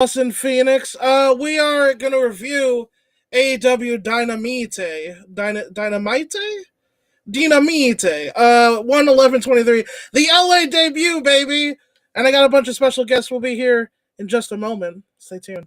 us in Phoenix. We are going to review AEW Dynamite? Dynamite. 1/11/23. The LA debut, baby. And I got a bunch of special guests will be here in just a moment. Stay tuned.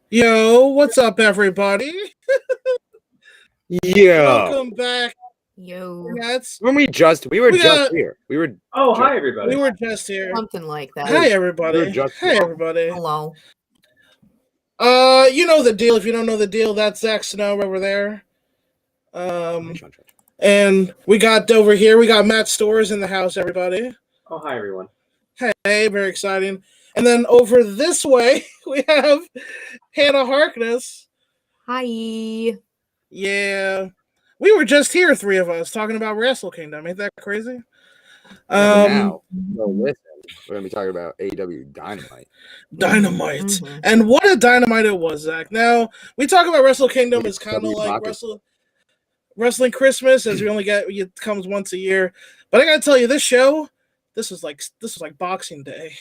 Yo, what's up, everybody? Yeah. Welcome back. Yo. When we were just here. Hi, everybody. We were just here. Something like that. Hi, everybody. Hey, everybody. Hello. You know the deal. If you don't know the deal, that's Zach Snow over there. And we got over here, we got Matt Stores in the house, everybody. Oh, hi, everyone. Hey, very exciting. And then over this way, we have Hannah Harkness. Hi. Yeah. We were just here, three of us, talking about Wrestle Kingdom. Ain't that crazy? Now, listen, we're going to be talking about AEW Dynamite. Dynamite. Mm-hmm. And what a Dynamite it was, Zach. Now, we talk about Wrestle Kingdom as kind of like Wrestling Christmas, as we only get, it comes once a year. But I got to tell you, this show, this was like Boxing Day.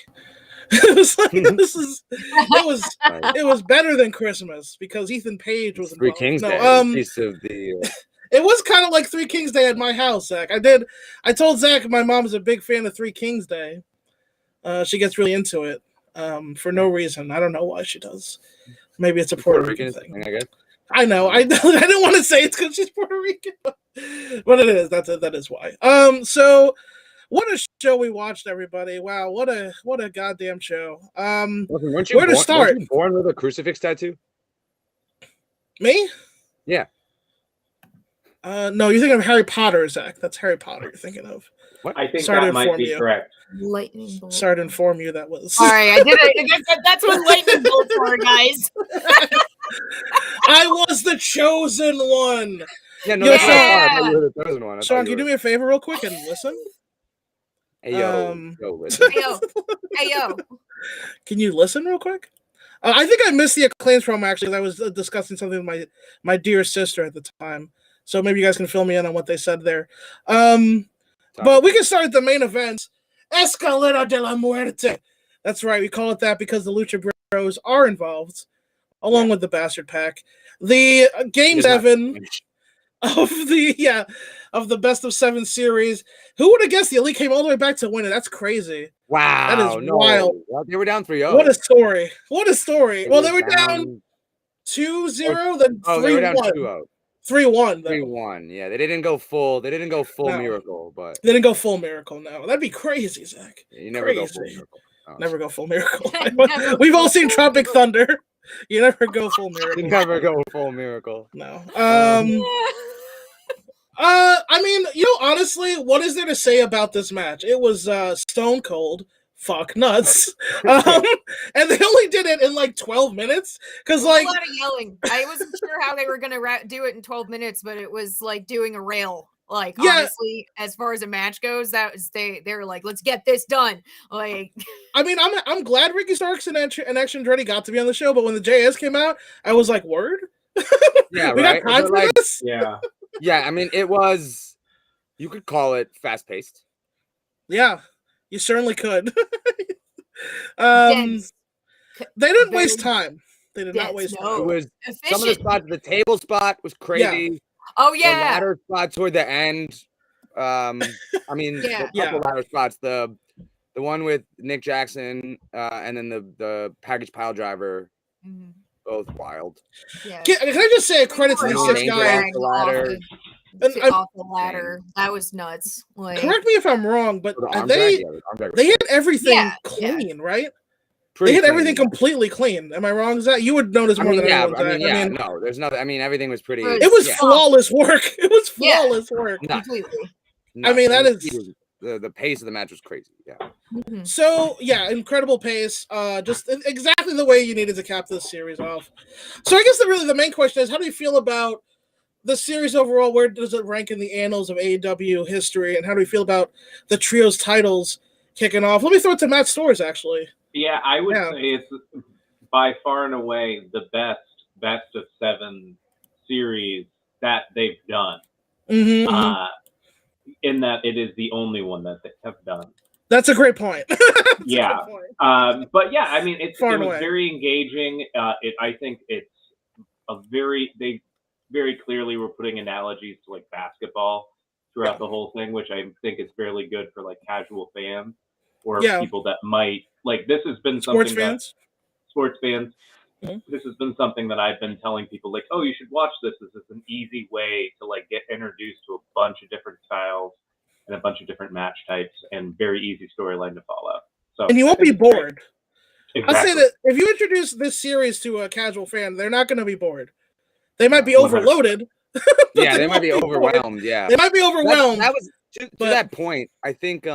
It was better than Christmas because Ethan Page was Three involved. Kings Day. It was kind of like Three Kings Day at my house, Zach. I told Zach my mom's a big fan of Three Kings Day. She gets really into it for no reason. I don't know why she does. Maybe it's a Puerto Rican thing. I guess. I know. I didn't want to say it's because she's Puerto Rican, but it is. That is why. So. What a show we watched, everybody! Wow, what a goddamn show. Where to start? Weren't you born with a crucifix tattoo? Me? Yeah. No, you're thinking of Harry Potter, Zach. That's Harry Potter you're thinking of. What? I think that might be correct. Lightning bolt. Sorry to inform you that was. Sorry, I did it. That's what lightning bolts are, guys. I was the chosen one. Yeah, no, Yeah. you were the chosen one. Sean, can you do me a favor real quick and listen? Hey, yo, listen. Hey, yo. Can you listen real quick? I think I missed the Acclaims promo, actually. I was discussing something with my dear sister at the time. So maybe you guys can fill me in on what they said there. But we can start at the main event. Escalera de la Muerte. That's right. We call it that because the Lucha Bros are involved, along with the Bastard Pack. The Game 7 of the best of 7 series. Who would have guessed the Elite came all the way back to win it? That's crazy. Wow. That is wild. They were down 3-0. What a story. Well, they were down 2-0, then 3-1. They were down 2-0. 3-1. 3-1. Yeah, they didn't go full. No. Miracle, but they didn't go full miracle. No, that'd be crazy, Zach. You never go full miracle. Never go full miracle. We've all seen Tropic Thunder. You never go full miracle. You never go full miracle. No. I mean, honestly, what is there to say about this match? It was stone cold. Fuck nuts. And they only did it in like 12 minutes because like a lot of yelling. I wasn't sure how they were gonna do it in 12 minutes, but it was like doing a rail. Like honestly, as far as a match goes, that was they were like, let's get this done. Like, I mean, I'm glad Ricky Starks and Action Andretti got to be on the show, but when the JS came out, I was like, word. Yeah, we right. got time for this? Yeah. Yeah, I mean, it was. You could call it fast paced. Yeah. You certainly could. They didn't waste time. They did not waste time. It was some of the spots. The table spot was crazy. Yeah. Oh yeah. The ladder spot toward the end. I mean, Yeah. a couple ladder spots. The one with Nick Jackson, and then the package pile driver, both wild. Yeah. Can I just say a credit to these 6 guys? Off the ladder. Off the ladder. That was nuts. Like, correct me if I'm wrong, but they hit everything clean, right? They hit everything completely clean. Am I wrong? Is that you would notice more than anyone? No, there's nothing. I mean, everything was pretty. It was flawless work. It was flawless work. Completely. I mean, that is the pace of the match was crazy. Yeah. So incredible pace. Just exactly the way you needed to cap this series off. So I guess the main question is, how do you feel about the series overall? Where does it rank in the annals of AEW history, and how do you feel about the trios titles kicking off? Let me throw it to Matt Stores, actually. Yeah, I would say it's by far and away the best of 7 series that they've done. In that it is the only one that they have done. That's a great point. Yeah. But yeah, I mean, it was very engaging. I think it's they very clearly were putting analogies to like basketball throughout the whole thing, which I think is fairly good for like casual fans or people that might like. This has been something sports fans. This has been something that I've been telling people, like, oh, you should watch this. This is an easy way to like get introduced to a bunch of different styles and a bunch of different match types, and very easy storyline to follow. So, and you won't be bored. Exactly. I'll say that if you introduce this series to a casual fan, they're not going to be bored. They might be overloaded. Yeah, they might be overwhelmed. Bored. Yeah, they might be overwhelmed. That was to that point. I think,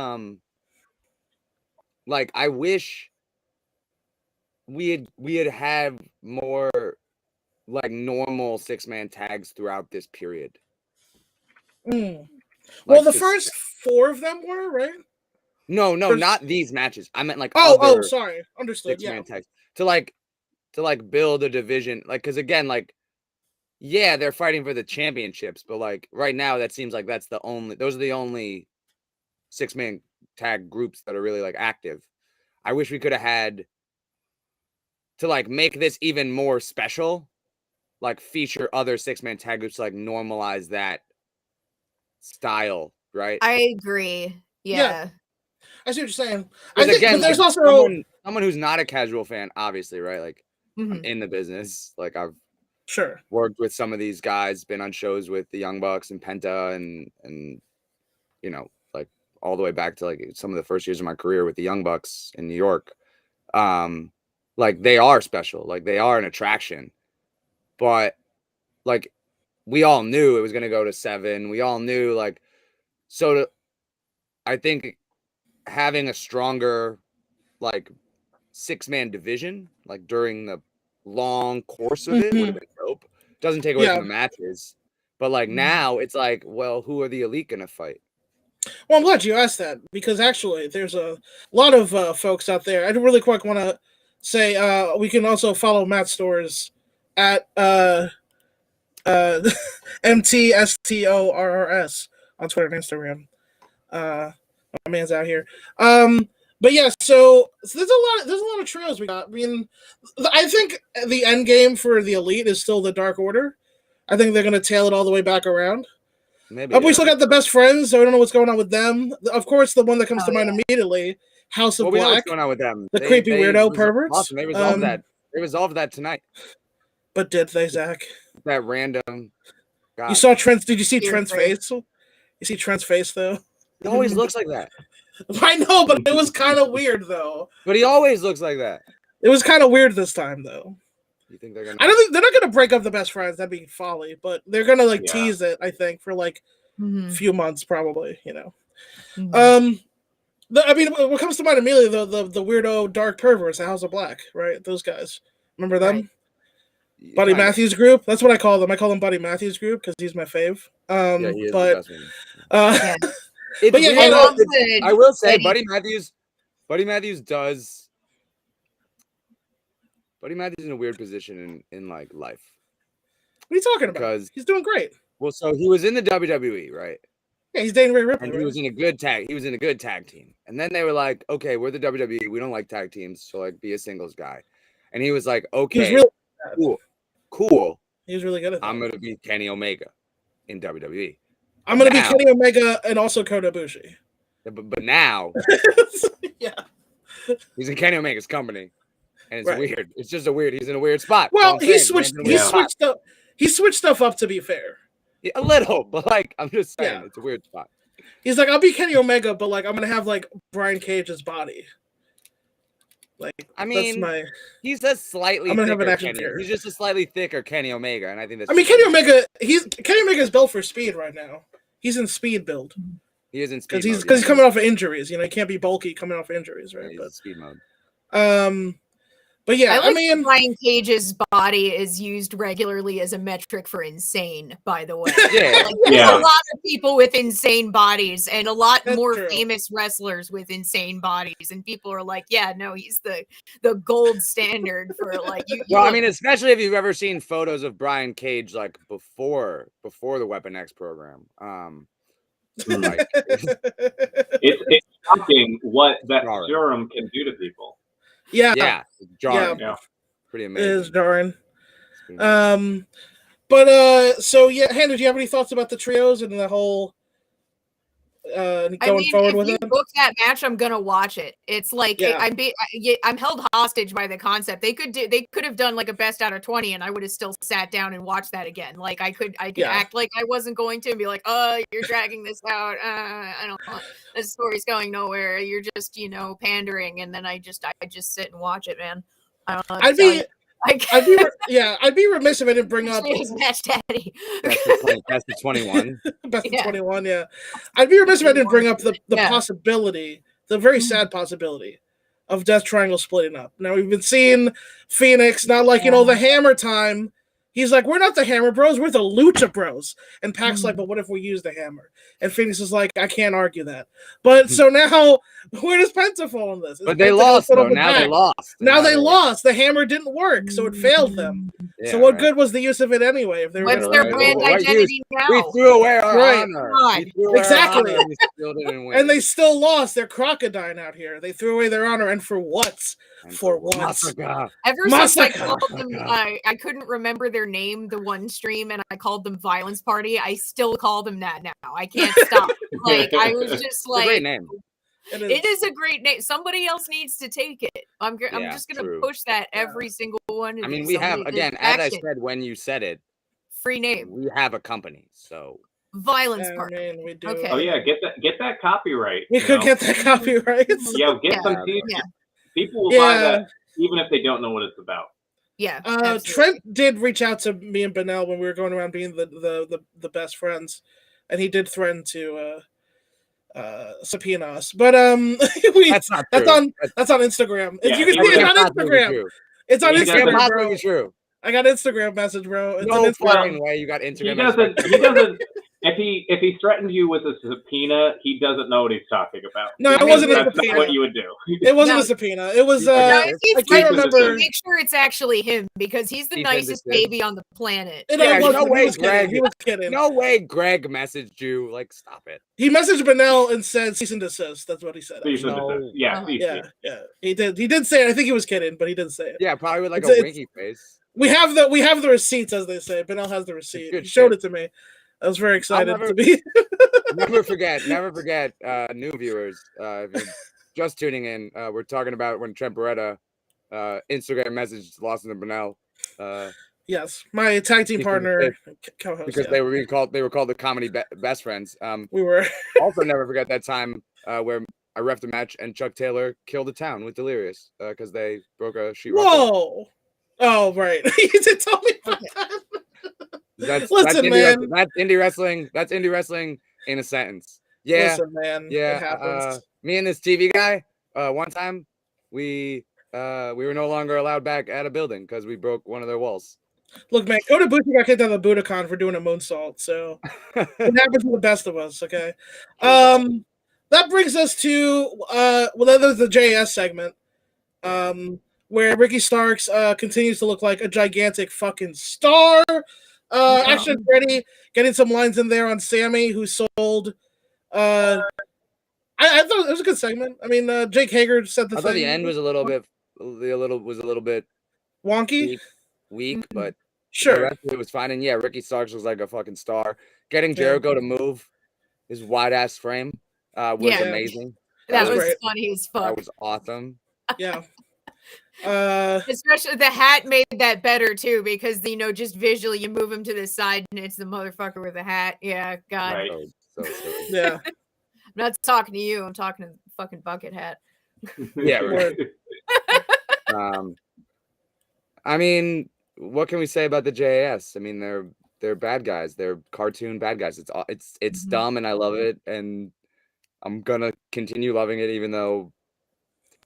like, I wish we had more like normal 6-man tags throughout this period. Well, the first 4 of them were, right? No, not these matches. I meant like sorry, understood. 6-man tags to build a division, like, because again, like, yeah, they're fighting for the championships, but like right now, that seems like those are the only 6-man tag groups that are really like active. I wish we could have had to like make this even more special, like feature other 6-man tag groups, like normalize that style, right? I agree. Yeah. I see what you're saying. I think, again, but there's like, also someone who's not a casual fan, obviously, right? Like, I'm in the business. Like, I've worked with some of these guys, been on shows with the Young Bucks and Penta, and you know, like all the way back to like some of the first years of my career with the Young Bucks in New York. Like, they are special. Like, they are an attraction. But like, we all knew it was going to go to 7. We all knew, like, I think having a stronger like 6-man division, like during the long course of it, would have been dope. Doesn't take away from the matches, but like now it's like, well, who are the Elite going to fight? Well, I'm glad you asked that, because actually there's a lot of folks out there. I really quick want to say we can also follow Matt Stores at MTSTORRS on Twitter and Instagram. My man's out here. But yeah, so there's a lot of trios we got. I mean, I think the end game for the Elite is still the Dark Order. I think they're going to tail it all the way back around. Maybe. We still got the Best Friends, so I don't know what's going on with them. Of course, the one that comes to mind immediately, House of Black. We know what's going on with them. The creepy weirdo perverts. Awesome. They resolved that. They resolved that tonight. But did they, Zach? That random guy. You saw Trent's? Did you see Trent's face? You see Trent's face though? He always looks like that. I know, but it was kind of weird though. But he always looks like that. It was kind of weird this time though. You think they're gonna? I don't think they're not gonna break up the Best Friends. That'd be folly. But they're gonna like tease it. I think for like a few months, probably. You know. I mean, what comes to mind immediately though, the weirdo dark perverts, the House of Black, right? Those guys. Remember them? Right. Buddy Matthews Group. That's what I call them. I call them Buddy Matthews Group because he's my fave. Yeah, he is the best one. But yeah, I will say, Buddy Matthews is in a weird position in like life. What are you talking about? Because he's doing great. Well, so he was in the WWE, right? Yeah, he's dating Rhea Ripley. And he was in a good tag. He was in a good tag team. And then they were like, "Okay, we're the WWE. We don't like tag teams, so like be a singles guy." And he was like, "Okay, cool. He was really good at that. I'm gonna be Kenny Omega in WWE." I'm gonna be Kenny Omega and also Kota Ibushi. But now, yeah, he's in Kenny Omega's company, and it's weird. It's just a weird. He's in a weird spot. Well, he switched stuff up. To be fair, a little, but like I'm just saying, it's a weird spot. He's like, I'll be Kenny Omega, but like I'm gonna have like Brian Cage's body. Like, I mean, he's a slightly. I'm gonna have an action figure. He's just a slightly thicker Kenny Omega, and I think that's. I mean, Kenny Omega's built for speed right now. He's in speed build. He is in speed because he's coming off of injuries. You know, he can't be bulky coming off of injuries, right? Yeah, he's in speed mode. But yeah, I mean, Brian Cage's body is used regularly as a metric for insane, by the way. There's a lot of people with insane bodies and a lot more famous wrestlers with insane bodies. And people are like, yeah, no, he's the gold standard for like I mean, especially if you've ever seen photos of Brian Cage like before the Weapon X program. It's shocking what that serum can do to people. Yeah. Jarring. Yeah. Pretty amazing. It is jarring. So yeah, Hannah, do you have any thoughts about the trios and the whole going forward with it? If you book that match, I'm gonna watch it. It's like I'm held hostage by the concept. They could have done like a best out of 20, and I would have still sat down and watched that again. Like I could act like I wasn't going to and be like, oh, you're dragging this out. I don't know. This story's going nowhere. You're just pandering, and then I just sit and watch it, man. I don't know. I'd be remiss if I didn't bring up Match Daddy. That's the 21. Best of 21, yeah. I'd be remiss if I didn't bring up the possibility, the very sad possibility of Death Triangle splitting up. Now we've been seeing Phoenix, not like the Hammer time. He's like, we're not the Hammer Bros, we're the Lucha Bros. And Pac's like, but what if we use the Hammer? And Phoenix is like, I can't argue that. But so now, where does Penta fall in this? But they lost, though. Now they lost. Now they lost. The Hammer didn't work, so it failed them. Yeah, so what good was the use of it anyway? If they were What's their brand identity now? We threw away our honor. Exactly. And they still lost. They're crocodile out here. They threw away their honor, and for what? For once. Ever since I called them, I couldn't remember their name the one stream, and I called them Violence Party. I still call them that now. I can't stop. Like I was just like, great name. It is a great name. Somebody else needs to take it. I'm just gonna push that every single one. I mean, we have again, as I said when you said it, free name. We have a company, so. Violence Party. Man, we do. Okay. Oh yeah, get that copyright. We could get that copyright. Get some people will buy that even if they don't know what it's about. Yeah. Trent did reach out to me and Benel when we were going around being the best friends, and he did threaten to subpoena us. But that's not true. That's on Instagram. You can see it on Instagram. It's on Instagram, bro. True. I got Instagram message, bro. It's no fucking way you got Instagram. He doesn't. If he threatened you with a subpoena, he doesn't know what he's talking about. No, it wasn't a subpoena. Not what you would do. It wasn't a subpoena. It was. I can't remember. Make sure it's actually him because he's the nicest baby on the planet. No way, Greg. He was kidding. No way, Greg messaged you. Like, stop it. He messaged Benel and said cease and desist. That's what he said. Cease and desist. Yeah. He did. He did say it. I think he was kidding, but he did say it. Yeah, probably with like a winky face. We have the receipts, as they say. Benel has the receipt. He showed it to me. I was very excited to be. never forget, new viewers. If you're just tuning in, we're talking about when Trent Beretta Instagram message Lawson and Benel. Yes, my tag team partner, co-host. Because they were called the comedy best friends. We were. Also, never forget that time where I reffed a match and Chuck Taylor killed the town with Delirious because they broke a sheetrock. Whoa! Oh, right. You did tell me about that. That's indie wrestling. That's indie wrestling in a sentence. Yeah, listen, man. Yeah. Me and this TV guy. One time, we were no longer allowed back at a building because we broke one of their walls. Look, man, Kota Ibushi got kicked out of the Budokan for doing a moonsault. So it happens to the best of us. Okay. That brings us to there's the JS segment. Where Ricky Starks continues to look like a gigantic fucking star. Action Ready getting some lines in there on Sammy, who sold. I thought it was a good segment. I mean, Jake Hager said I thought the end was a little bit wonky, weak, but sure, the rest of it was fine. And yeah, Ricky Starks was like a fucking star. Getting Jericho to move his wide ass frame was amazing. That was funny as fuck. That was awesome. Yeah. Especially the hat made that better too, because just visually you move him to the side and it's the motherfucker with the hat. Yeah, God. Right. So yeah. I'm not talking to you. I'm talking to the fucking bucket hat. Yeah. Right. I mean, what can we say about the JAS? I mean, they're bad guys. They're cartoon bad guys. It's dumb, and I love it, and I'm gonna continue loving it, even though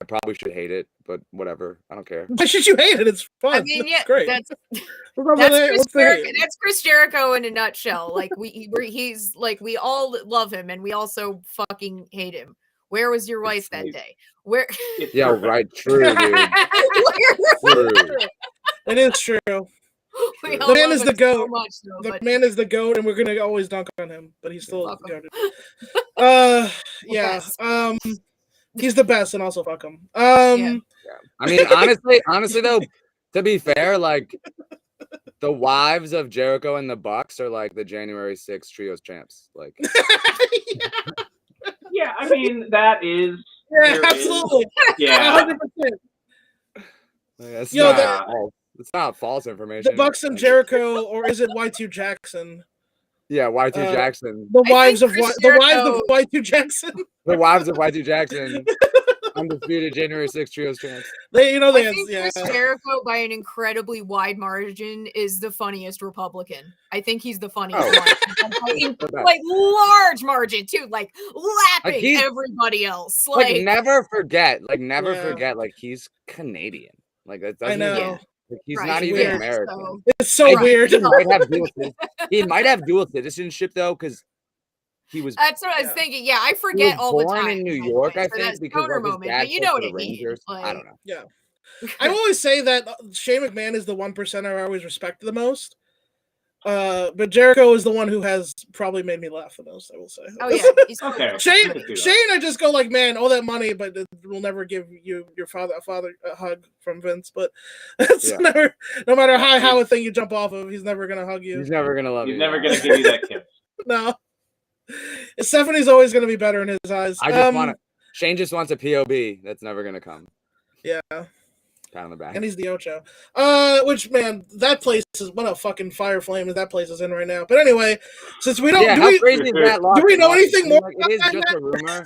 I probably should hate it, but whatever. I don't care. Why should you hate it? It's fun. I mean, it's great. That's Chris Jericho in a nutshell. Like he's like, we all love him and we also fucking hate him. Where was your wife that day? Where? Yeah, right. True, dude. True. It is true. The man is the goat. The man is the goat, and we're gonna always dunk on him, but he's still goated. Yeah. He's the best, and also fuck him. Yeah. I mean, honestly though, to be fair, like the wives of Jericho and the Bucks are like the January 6th trios champs. Like, yeah, I mean that is absolutely. Yeah, 100%. It's not false information. The Bucks and Jericho, or is it Y2 Jackson? Yeah, Y2 Jackson. The wives of Y2 Jackson. The wives of Y2 Jackson. Undisputed January 6th trios champs. I think Chris Jericho, by an incredibly wide margin, is the funniest Republican. I think he's the funniest one. Like large margin too, like lapping everybody else. Like never forget, like he's Canadian. Like that doesn't. I know. Like, he's not even American. So. It's so weird. He might have dual citizenship though, because he was. That's what I was thinking. Yeah, I forget all the time. Born in New York, I think, because of his dad. But you know what it means. I don't know. Yeah, I always say that Shane McMahon is the 1% I always respect the most. But Jericho is the one who has probably made me laugh the most, I will say. Oh yeah, okay. Shane, I just go like, man, all that money, but it will never give you your father a hug from Vince. But it's never, no matter how a thing you jump off of, he's never gonna hug you. He's never gonna love you. He's never gonna give you that kiss. No. Stephanie's always gonna be better in his eyes. Shane just wants a POB that's never gonna come. Yeah. Pat on the back. And he's the Ocho. Which, man, that place is, what a fucking fire flame that place is in right now. But anyway, since we don't, do we know anything more? Like, it is just a rumor.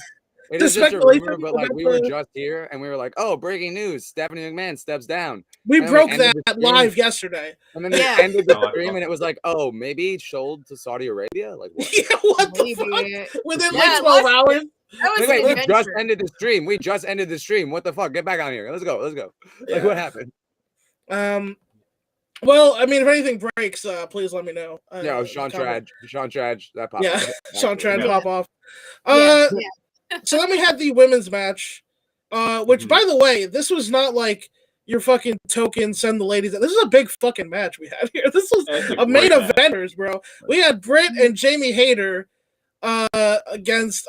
It is just a rumor, but like we were just here and we were like, oh, breaking news, Stephanie McMahon steps down. We broke that live yesterday. And then they ended the stream and it was like, oh, maybe sold to Saudi Arabia? Like what? Yeah, what the fuck? Within like 12 hours? Wait, we just ended the stream. What the fuck? Get back on here. Let's go. Like, what happened? Well, I mean, if anything breaks, please let me know. Sean Trad, that popped. Yeah, Sean Trad pop off. So then we had the women's match, which, by the way, this was not like your fucking token send the ladies. This is a big fucking match we had here. This was a main eventers, bro. We had Britt and Jamie Hayter against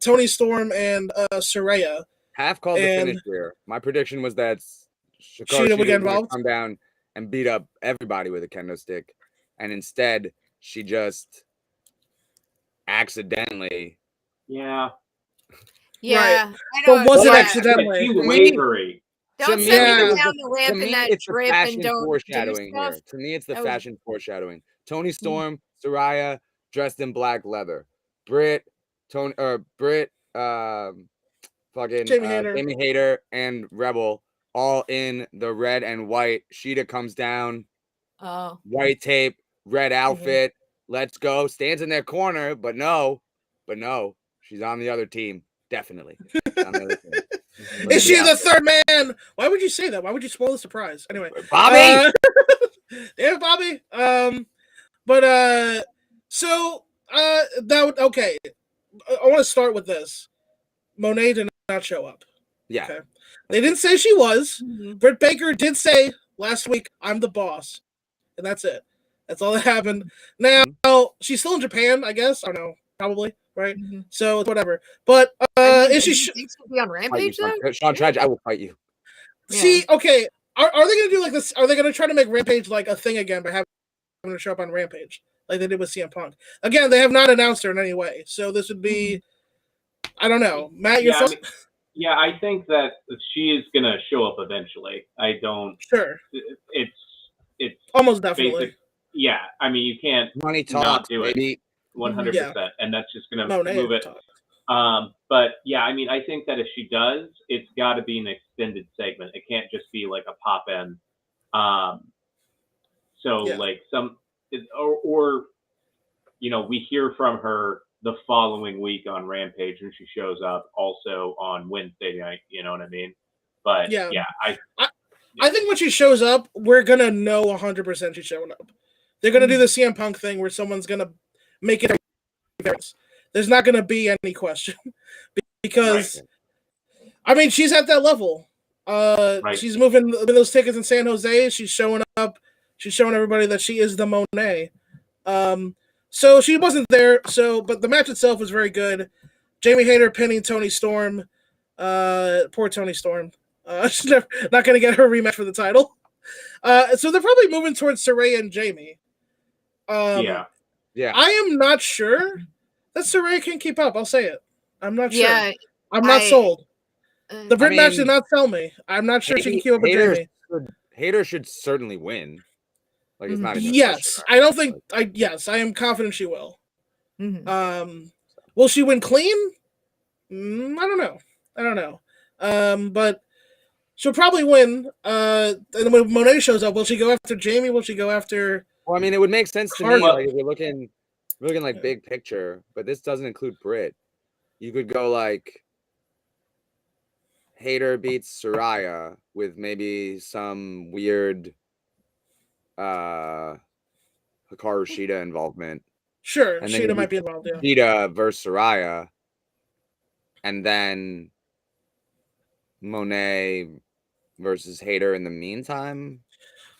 Toni Storm and Saraya. Half called the finish here. My prediction was that Shida would get involved, come down and beat up everybody with a kendo stick, and instead she just accidentally. Yeah. Right. But was it accidentally? Don't send me down the ramp in that drip and don't foreshadowing here. To me, it's the fashion foreshadowing. Toni Storm, Saraya dressed in black leather. Britt, Jamie Hayter, and Rebel all in the red and white. Shida comes down. Oh. White tape, red outfit. Let's go. Stands in their corner, but no, she's on the other team. Definitely. Is she the third man? Why would you say that? Why would you spoil the surprise? Anyway, Bobby. Yeah, Bobby. Okay. I want to start with this. Monet did not show up. Yeah. Okay. They didn't say she was. Britt Baker did say last week, "I'm the boss," and that's it. That's all that happened. Now she's still in Japan, I guess. I don't know. Probably. Right, so whatever. But is she? Thinks she'll be on Rampage though? Sean Trudge, I will fight you. See, okay, are they gonna do like this? Are they gonna try to make Rampage like a thing again by having to show up on Rampage? like they did with CM Punk. Again, they have not announced her in any way, so this would be, I don't know, Matt. Your thoughts? I think that she is gonna show up eventually. I don't. Sure. It's almost definitely. Yeah, I mean, you can't money not talks, do it. 100%, and that's just gonna move it. But yeah, I mean, I think that if she does, it's got to be an extended segment. It can't just be like a pop in. Like or we hear from her the following week on Rampage when she shows up, also on Wednesday night. You know what I mean? But I think when she shows up, we're gonna know 100% she's showing up. They're gonna do the CM Punk thing where someone's gonna make it. There's not gonna be any question because, I mean, she's at that level. She's moving those tickets in San Jose. She's showing up. She's showing everybody that she is the Monet. So she wasn't there. But the match itself was very good. Jamie Hayter pinning Toni Storm. Poor Toni Storm. She's not going to get her rematch for the title. So they're probably moving towards Saraya and Jamie. Yeah. I am not sure that Saraya can keep up. I'll say it. I'm not sure. I'm not sold. The Brent match did not sell me. I'm not sure she can keep up with Jamie. Hayter should certainly win. Like it's not even yes, I don't think. I am confident she will. Will she win clean? I don't know. But she'll probably win. And then when Monet shows up, will she go after Jamie? Will she go after? Well, I mean, it would make sense to me. Like if you're looking like big picture, but this doesn't include Britt. You could go like Hayter beats Saraya with maybe some weird Hikaru Shida involvement. Sure, and Shida might be involved. Yeah. Shida versus Saraya, and then Monet versus Hayter in the meantime.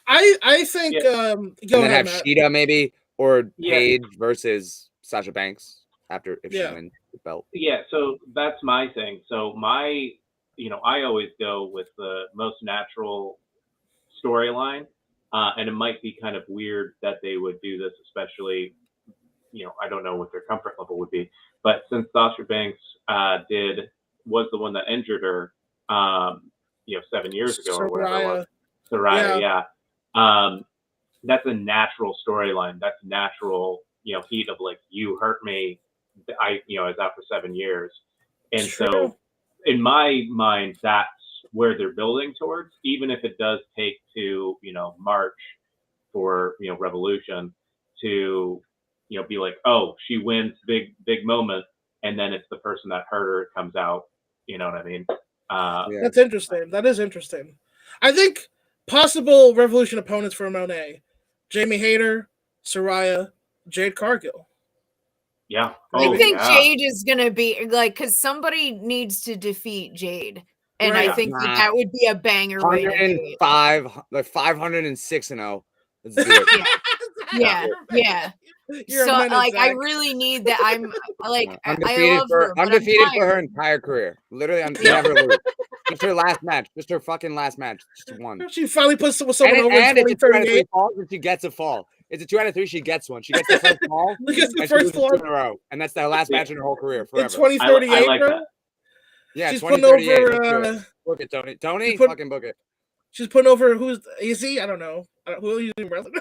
I think and then have Shida maybe or Paige versus Sasha Banks after if she wins the belt. Yeah, so that's my thing. So I always go with the most natural storyline, and it might be kind of weird that they would do this, especially, I don't know what their comfort level would be, but since Sasha Banks was the one that injured her, 7 years ago or whatever it was. Saraya, that's a natural storyline. That's natural, heat of like, you hurt me. I was out for 7 years. And so in my mind, that's where they're building towards, even if it does take to, March for, Revolution to, be like, oh, she wins, big moment. And then it's the person that hurt her comes out. You know what I mean? That's interesting. That is interesting. I think possible Revolution opponents for Monet: Jamie Hayter, Saraya, Jade Cargill. Yeah. I think Jade is going to be like, because somebody needs to defeat Jade. And I think that would be a banger. 506-0. Let's do it. Yeah. So like, I really need that. I'm like, I'm undefeated for her entire career. Literally, I'm never lose. Just her last match. Just her fucking last match. Just one. She finally puts someone over in 2038. She gets a fall. It's a 2 out of 3. She gets one. She gets the first fall. The first fall in a row, and that's the last match in her whole career forever. It's 2038, I like that. Yeah, she's putting over. Book it, Tony. Tony, fucking book it. She's putting over is he? I don't know. Who are you wrestling?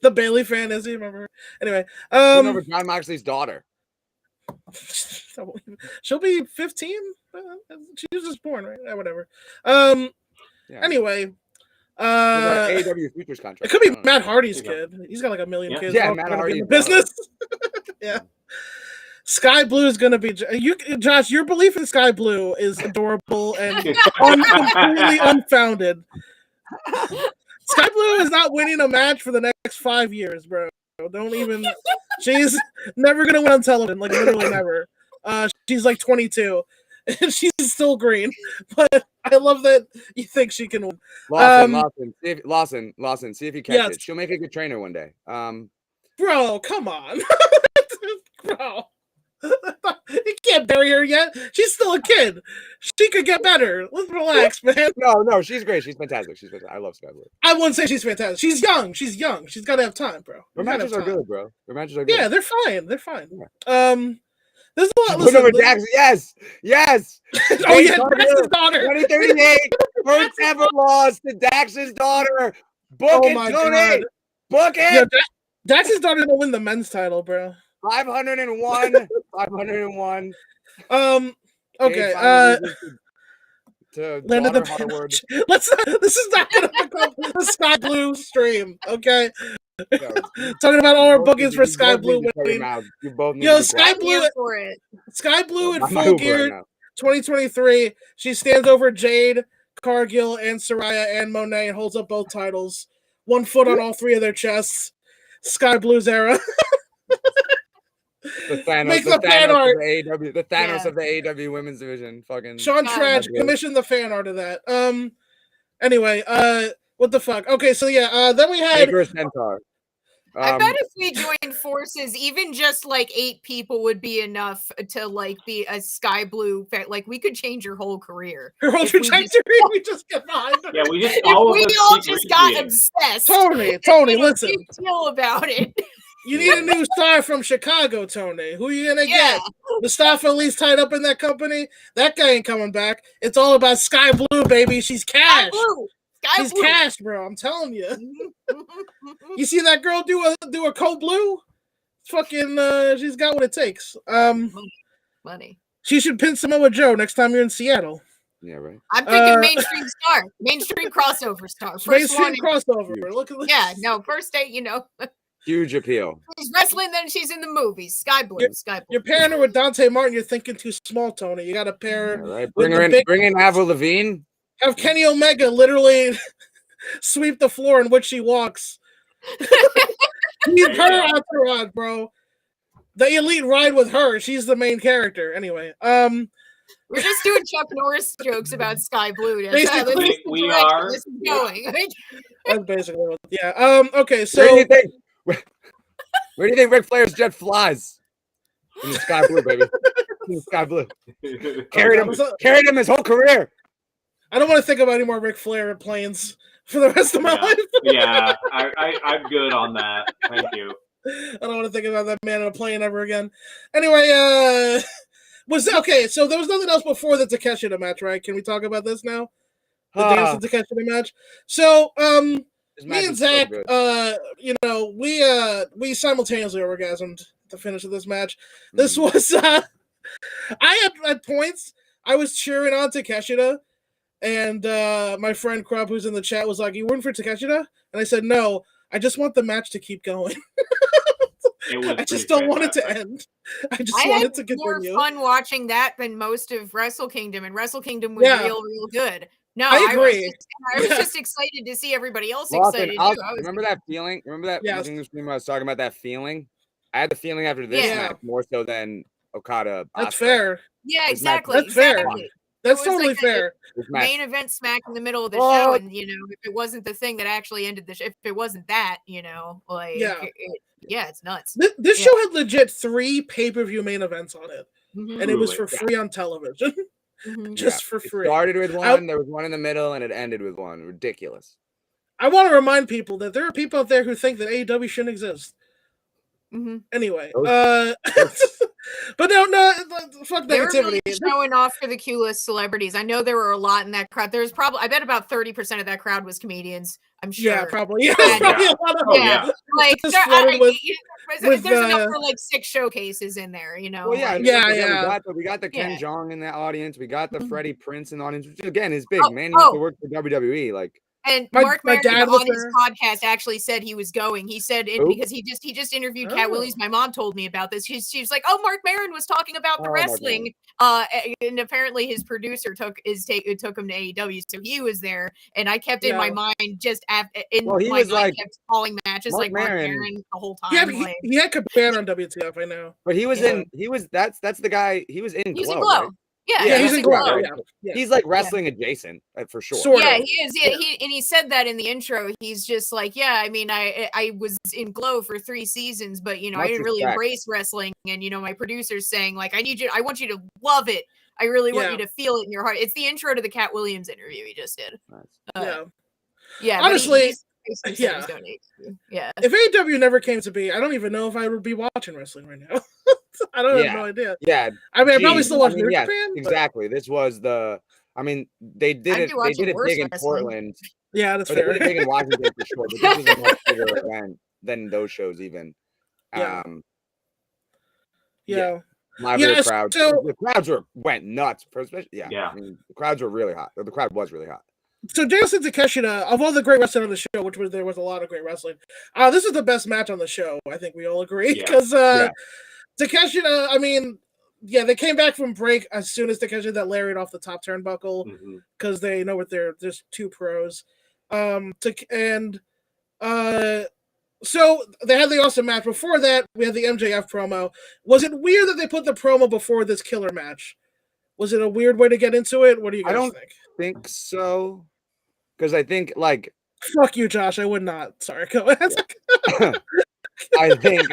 The Bailey fan, is he? Remember? Anyway, putting over John Moxley's daughter. She'll be 15. She was just born, right? Whatever. Anyway, AEW futures contract. It could be Matt Hardy's kid. He's got like 1 million kids. Yeah, Matt Hardy's business. Yeah. Sky Blue is going to be Josh. Your belief in Sky Blue is adorable and completely unfounded. Sky Blue is not winning a match for the next 5 years, bro. Don't even. She's never going to win on television. Like literally never. She's like 22, and she's still green. But I love that you think she can win. Lawson, see if you catch it. She'll make a good trainer one day. Bro, come on, bro. You can't bury her yet. She's still a kid. She could get better. Let's relax, man. No, she's great. She's fantastic. I love Sky Blue. I wouldn't say she's fantastic. She's young. She's got to have time, bro. Her matches are good, bro. Her matches are good. Yeah, they're fine. Yeah. There's a lot. Listen, Dax, yes. Oh yeah, Dax's daughter. 2038, first ever loss to Dax's daughter. Book it, Tony. Book it. Yeah, Dax's daughter will win the men's title, bro. 501. 501. Okay. To Landed the Harwood. This is not gonna become the Sky Blue stream, okay? Talking about all our bookings for Sky Blue winning. Sky Blue for it. Sky Blue in full gear 2023. She stands over Jade, Cargill, and Saraya and Monet and holds up both titles. 1 foot on all 3 of their chests. Sky Blue's era. The Thanos of the AEW, the Thanos of the AEW women's division. Fucking Sean Trad commissioned the fan art of that. Anyway, what the fuck? Okay, so yeah, then we had Centaur. I bet if we joined forces, even just like 8 people would be enough to like be a Sky Blue. Like we could change your whole career. Her whole trajectory. We just get behind. Yeah, we just all got obsessed. Tony, listen. Feel about it. You need a new star from Chicago, Tony. Who are you gonna get? Mustafa Ali's tied up in that company. That guy ain't coming back. It's all about Sky Blue, baby. She's cash. She's cash, bro. I'm telling you. You see that girl do a cold blue? Fucking, she's got what it takes. Money. She should pin Samoa Joe next time you're in Seattle. Yeah, right. I'm thinking mainstream star, mainstream crossover star. Mainstream crossover. Look at this. Yeah, no, first date, Huge appeal. She's wrestling, then she's in the movies. Sky Blue. You're pairing her with Dante Martin. You're thinking too small, Tony. You got to pair her. Right. Bring in Avril Lavigne. Have Kenny Omega literally sweep the floor in which she walks. He's her entourage, bro. The Elite ride with her. She's the main character. Anyway, we're just doing Chuck Norris jokes about Sky Blue. Basically, we are. This is going. That's basically what. Yeah. Okay. So. Where do you think Ric Flair's jet flies? In the Sky Blue, baby. In the Sky Blue. Carried him his whole career. I don't want to think about any more Ric Flair planes for the rest of my life. Yeah, I'm good on that. Thank you. I don't want to think about that man in a plane ever again. Anyway, so there was nothing else before the Takeshita match, right? Can we talk about this now? The Dance of Takeshita match. So, me and Zach, we simultaneously orgasmed at the finish of this match. This was, I had at points, I was cheering on Takeshita, and my friend Crump, who's in the chat, was like, "You rooting for Takeshita?" And I said, "No, I just want the match to keep going." I just don't want it to end. I just want it to continue. More fun watching that than most of Wrestle Kingdom, and Wrestle Kingdom was real good. No, I agree. I was just excited to see everybody else excited. Remember that feeling? Remember that? Yes. I was talking about that feeling. I had the feeling after this match more so than Okada. That's fair. Yeah, exactly. That's fair. That's totally fair. Main event smack in the middle of the show, and if it wasn't the thing that actually ended the show, if it wasn't that, it's nuts. This show had legit 3 pay-per-view main events on it, and it was for free on television. Just for free. It started with one, there was one in the middle, and it ended with one. Ridiculous. I want to remind people that there are people out there who think that AEW shouldn't exist. Anyway, but no, fuck they negativity. Were really showing off for the Q-list celebrities. I know there were a lot in that crowd. There's probably, I bet about 30% of that crowd was comedians. I'm sure. Yeah, probably. Yeah, probably a lot of like there's enough for like 6 showcases in there, Well, we got the Ken Jeong in the audience. We got the Freddie Prince in the audience, which again is big. Man, he used to work for WWE. Like. And Mark Maron on his podcast actually said he was going. He said because he just interviewed Cat Williams. My mom told me about this. She was like, "Oh, Mark Maron was talking about the wrestling." And apparently his producer took him to AEW, so he was there. And I kept in my mind just kept calling matches Mark Maron the whole time. He had Cabana on WTF. I know, but that's the guy. He was in Glow. Right? Yeah, he's in Glow. Yeah. He's like wrestling adjacent for sure. Yeah, he is. Yeah, he said that in the intro. He's just like, I mean, I was in Glow for 3 seasons, but I didn't really embrace wrestling. And my producer's saying like, I want you to love it. I really want you to feel it in your heart. It's the intro to the Cat Williams interview he just did. Yeah. Honestly, yeah. If AEW never came to be, I don't even know if I would be watching wrestling right now. I don't have no idea. Yeah. I mean, I probably still watch New Japan. Exactly. This was they did it big in Portland. Yeah, that's fair. They did it big in Washington for sure, but this was a much bigger event than those shows even. Yeah. Crowd. So, the crowds went nuts. Especially, I mean, the crowds were really hot. The crowd was really hot. So Danielson Takeshita, of all the great wrestling on the show, there was a lot of great wrestling. This is the best match on the show. I think we all agree because Takeshita. I mean, they came back from break as soon as Takeshita that lariat off the top turnbuckle because they know what there's 2 pros. So they had the awesome match. Before that, we had the MJF promo. Was it weird that they put the promo before this killer match? Was it a weird way to get into it? What do you guys think? I don't think so. Because I think, like... Fuck you, Josh. I would not. Sorry, go ahead. I think...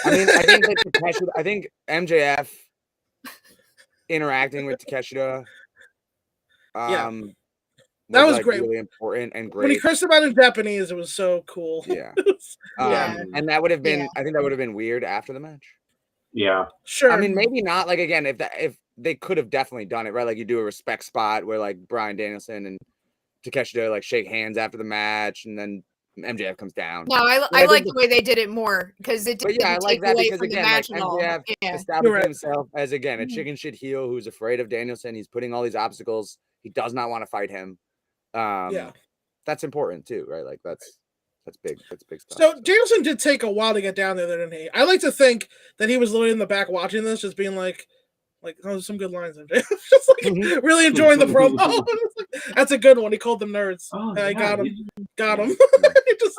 I think MJF interacting with Takeshita... that was great. Really important and great. When he cursed about in Japanese, it was so cool. Yeah. And that would have been, I think that would have been weird after the match. Yeah. Sure. I mean, maybe not. Like, again, if they could have definitely done it, right? Like, you do a respect spot where, like, Bryan Danielson and Takeshita, like, shake hands after the match, and then MJF comes down. No, I like the way they did it more, because it didn't I like take that away because, from again, the match like, at all. MJF established himself as, again, a chicken shit heel who's afraid of Danielson. He's putting all these obstacles. He does not want to fight him. That's important too, right? Like that's big. That's big stuff. So Danielson did take a while to get down there, didn't he? I like to think that he was literally in the back watching this, just being like, some good lines, MJ. Just like really enjoying the promo. That's a good one. He called them nerds. I got him.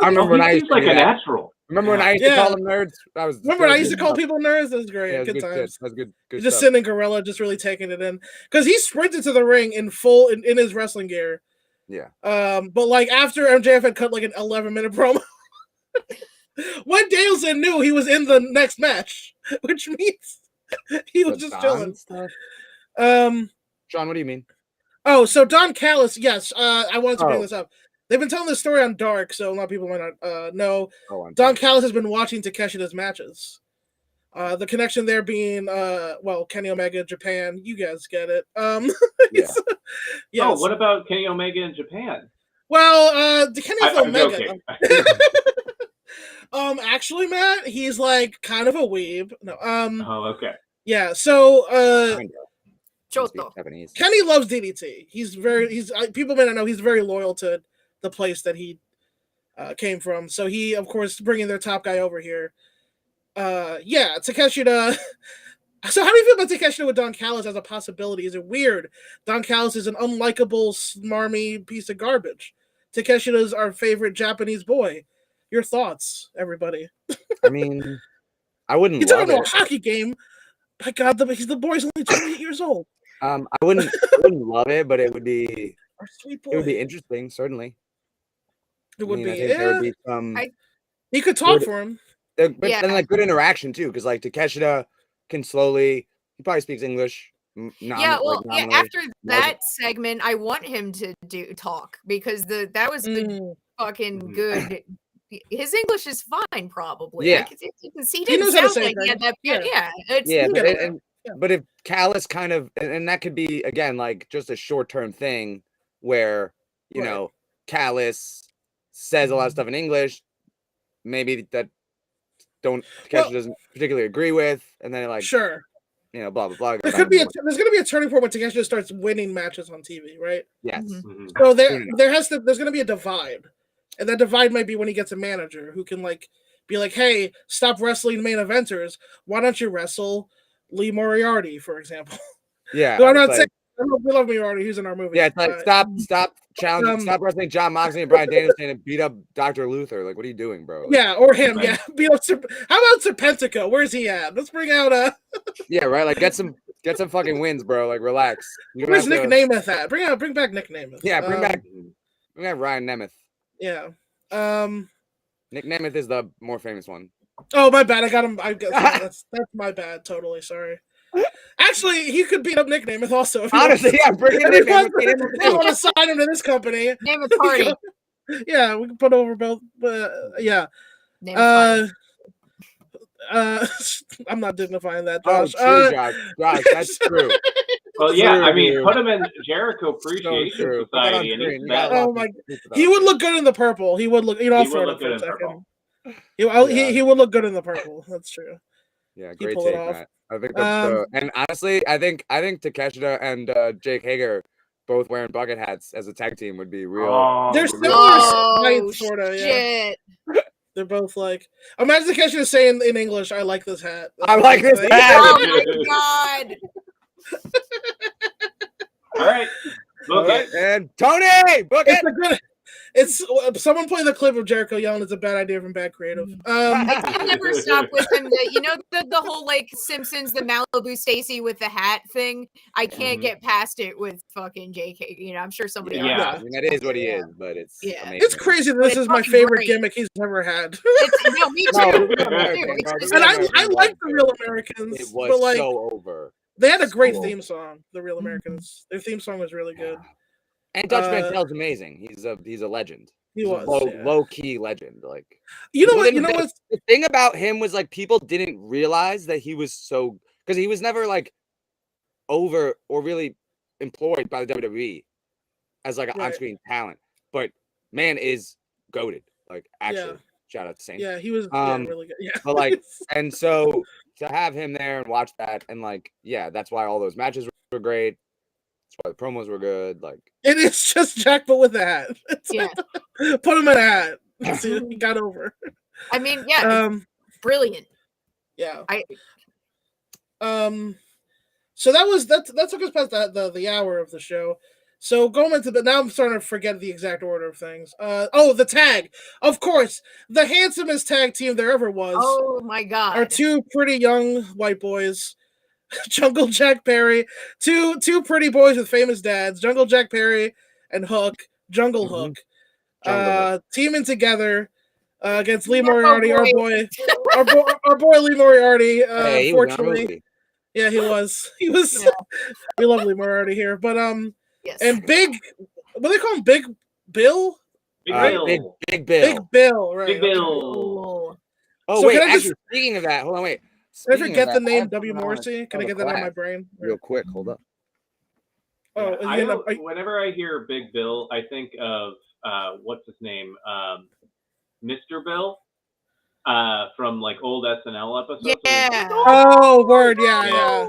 I remember when I used to like a natural. Remember when I used to call them nerds? Remember when I used to call people nerds? That was great. Yeah, good times. That's good. Just sitting in Gorilla, just really taking it in, because he sprinted to the ring in full in his wrestling gear. Yeah. But like after MJF had cut like an 11-minute promo, when Danielson knew he was in the next match, which means he was just chilling. Sean, what do you mean? Oh, so Don Callis, yes. I wanted to bring this up. They've been telling this story on Dark, so a lot of people might not know. Don Callis has been watching Takeshita's matches. The connection there being, Kenny Omega, Japan. You guys get it. Yes. Oh, what about Kenny Omega in Japan? Well, Kenny Omega. Actually, Matt, he's like kind of a weeb. No. Okay. Yeah. So, Kenny loves DDT. People may not know he's very loyal to the place that he came from. So he, of course, bringing their top guy over here. Takeshita. So how do you feel about Takeshita with Don Callis as a possibility? Is it weird? Don Callis is an unlikable, smarmy piece of garbage. Takeshita's our favorite Japanese boy. Your thoughts, everybody? I mean, I wouldn't love it. He's talking about a hockey game. My God, the boy's only 28 years old. I wouldn't love it, but it would be our sweet boy. It would be interesting, certainly. It would be. I think there would be some. He could talk for him. But then, like, good interaction too, because like Takeshita can slowly. He probably speaks English. After that segment, I want him to talk, because that was fucking good. His English is fine, probably. Yeah, he knows how to say that. But if Callis kind of, and that could be again like just a short-term thing where Callis says a lot of stuff in English, maybe that Takeshita doesn't particularly agree with, and then blah blah blah. There's going to be a turning point when Takeshita starts winning matches on TV, right? Yes. Mm-hmm. So there's going to be a divide, and that divide might be when he gets a manager who can be like, hey, stop wrestling main eventers. Why don't you wrestle Lee Moriarty, for example? Yeah. So I'm not saying We love me already. He's in our movie. Yeah, it's like stop challenging, stop wrestling John Moxley and Bryan Danielson and beat up Dr. Luther. Like, what are you doing, bro? Like, yeah, or him. Yeah, beat up. How about Serpentico? Where's he at? Let's bring out yeah, right. Like, get some fucking wins, bro. Like, relax. Where's Nick Nemeth at? Bring back Nick Nemeth. Yeah, bring back Ryan Nemeth. Yeah. Nick Nemeth is the more famous one. Oh, my bad. I got him. I guess that's my bad. Totally sorry. Actually, he could beat up Nick Nemeth also. Honestly, yeah, bring in Nick Nemeth. They want to sign him to this company. Nemeth party. Yeah, we can put over both. Yeah. I'm not dignifying that, Josh. Oh, true, Josh, that's true. Well, yeah, I mean, put him in Jericho Appreciation Society, and oh my, he would look good in the purple. He would look. I'll throw it for a second. He would look good in the purple. That's true. Yeah, great take, Matt. I think and honestly, I think Takeshita and Jake Hager both wearing bucket hats as a tag team would be real. They're similar, sort of. Yeah. They're both like. Imagine Takeshita saying in English, "I like this hat." I like this hat. Oh my god. All right. Book it. And Tony, book it. It's someone play the clip of Jericho yelling, "It's a bad idea from Bad Creative." I can never stop with him. The whole like Simpsons, the Malibu Stacy with the hat thing. I can't get past it with fucking JK. I'm sure somebody. Yeah, I mean, that is what he is, but it's amazing. It's crazy that this is my favorite gimmick he's ever had. Me too. And I like the Real Americans. It was so over. They had a great theme song. The Real Americans. Their theme song was really good. And Dutch Mantel's amazing. He's a legend. He was low key legend. Like what? The thing about him was like people didn't realize that he was so because he was never like over or really employed by the WWE as like an on-screen talent. But man is goated. Like actually, shout out to Saint. Yeah, he was really good. Yeah, but like and so to have him there and watch that and like that's why all those matches were great. That's why the promos were good. Like it is just Jack, but with a hat. Put him in a hat. See, he got over. I mean, brilliant. Yeah. So that took us past the hour of the show. So going into now I'm starting to forget the exact order of things. The tag. Of course, the handsomest tag team there ever was. Oh my god. Are two pretty young white boys. Jungle Jack Perry, two pretty boys with famous dads, Jungle Jack Perry and Hook, Jungle Hook, teaming together against Lee Moriarty, our boy Lee Moriarty. Unfortunately, he was. We love Lee Moriarty here, but and Big, what do they call him? Big Bill. Big Bill. Big Bill. Right. Big Bill. Oh so wait, actually, speaking of that, hold on, wait. Can I forget the name W. Morrissey? Can I get that out of my brain? Real quick, hold up. Whenever I hear Big Bill, I think of what's his name, Mr. Bill, from like old SNL episodes. Yeah. Oh, word, yeah.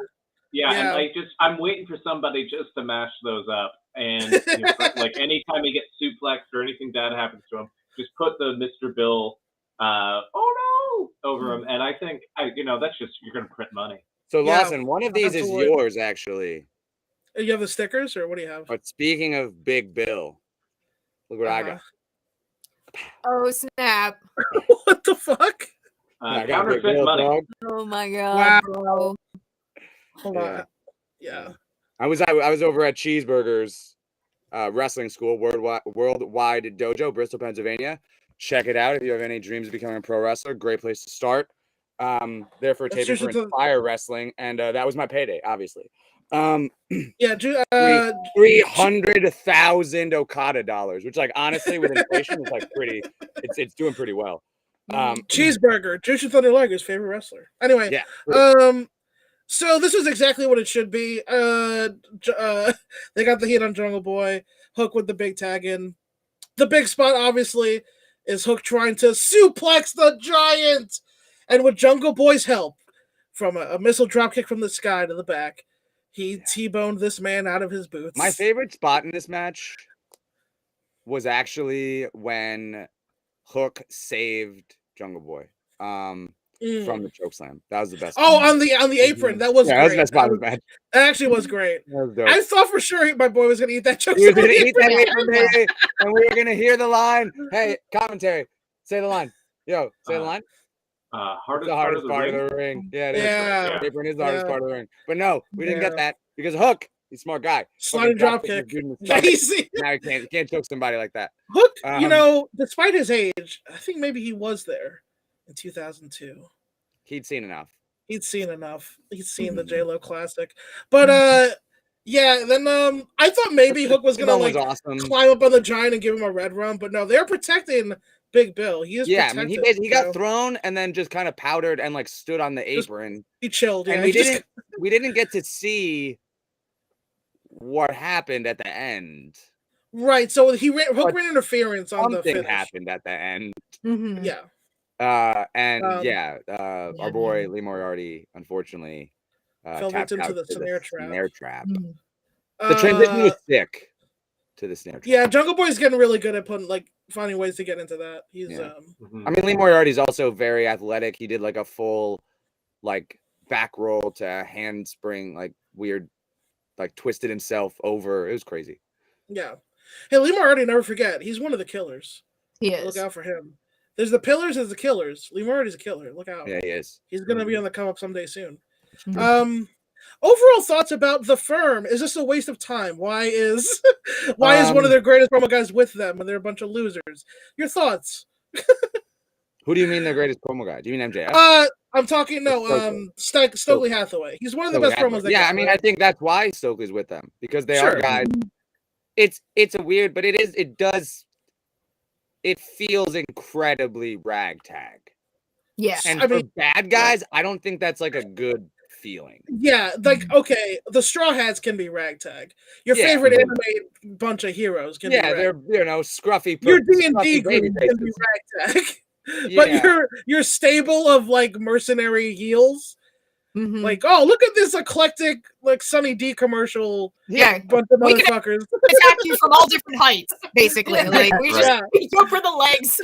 And I'm waiting for somebody just to mash those up, and like anytime he gets suplexed or anything bad happens to him, just put the Mr. Bill. Over him, and I think that's just you're gonna print money. So Lawson, one of these is yours actually. You have the stickers, or what do you have? But speaking of Big Bill, look what I got. Oh snap! What the fuck? Counterfeit money. Dog. Oh my god! Wow. Hold on. Yeah. I was over at Cheeseburgers wrestling school, worldwide dojo, Bristol, Pennsylvania. Check it out if you have any dreams of becoming a pro wrestler. Great place to start. There for taping for Inspire Wrestling, and that was my payday, obviously. 300,000 Okada dollars, which, like, honestly, with inflation, is like pretty. It's doing pretty well. Cheeseburger, Jushin Thunder Liger's favorite wrestler. Anyway, so this was exactly what it should be. They got the heat on Jungle Boy. Hook with the big tag in. The big spot, obviously, is Hook trying to suplex the Giant. And with Jungle Boy's help, from a missile dropkick from the sky to the back, he T-boned this man out of his boots. My favorite spot in this match was actually when Hook saved Jungle Boy. from the chokeslam. That was the best. Oh, on the apron. That was great. That was the best part of the match. That actually was great. I thought for sure my boy was going to eat that chokeslam. He was going to eat that apron, baby. And we were going to hear the line. Hey, commentary. Say the line. Yo, say the line. Hardest part of the ring. Yeah, it is. Yeah. The apron is the hardest part of the ring. But no, we didn't get that because Hook, he's a smart guy. Sliding drop kick. Now he can't choke somebody like that. Hook, despite his age, I think maybe he was there in 2002. He'd seen enough. He'd seen the J-Lo Classic. But then I thought maybe Hook was gonna awesome. Climb up on the Giant and give him a red run, but no, they're protecting Big Bill. He is I mean, he got thrown and then just kind of powdered and stood on the apron. He chilled, and we didn't get to see what happened at the end. Right, so Hook ran interference on the finish. Something happened at the end. Mm-hmm. Yeah. Our boy Lee Moriarty, unfortunately, fell victim to the snare trap. The transition was sick to the snare trap. Yeah, Jungle Boy's getting really good at finding ways to get into that. He's I mean, Lee Moriarty's also very athletic. He did a full back roll to handspring, weird, twisted himself over. It was crazy. Yeah. Hey, Lee Moriarty, never forget, he's one of the killers. He is. Look out for him. There's the pillars, there's the killers. Lee Moriarty's a killer. Look out. Yeah, he is. He's gonna be on the come up someday soon. Overall thoughts about the Firm. Is this a waste of time? Why is one of their greatest promo guys with them and they're a bunch of losers? Your thoughts? Who do you mean their greatest promo guy? Do you mean MJF? I'm talking Stokely Hathaway. He's one of the best promos. I mean, I think that's why Stokely's with them because they are guys. It's a weird, but it feels incredibly ragtag. Yeah, and for bad guys, I don't think that's a good feeling. Yeah, okay, the Straw Hats can be ragtag. Your favorite anime bunch of heroes can be ragtag. They're scruffy. Your D&D group can be ragtag. But your stable of mercenary heels, oh, look at this eclectic Sunny D commercial. Yeah, bunch of motherfuckers attack you from all different heights, basically. We go for the legs.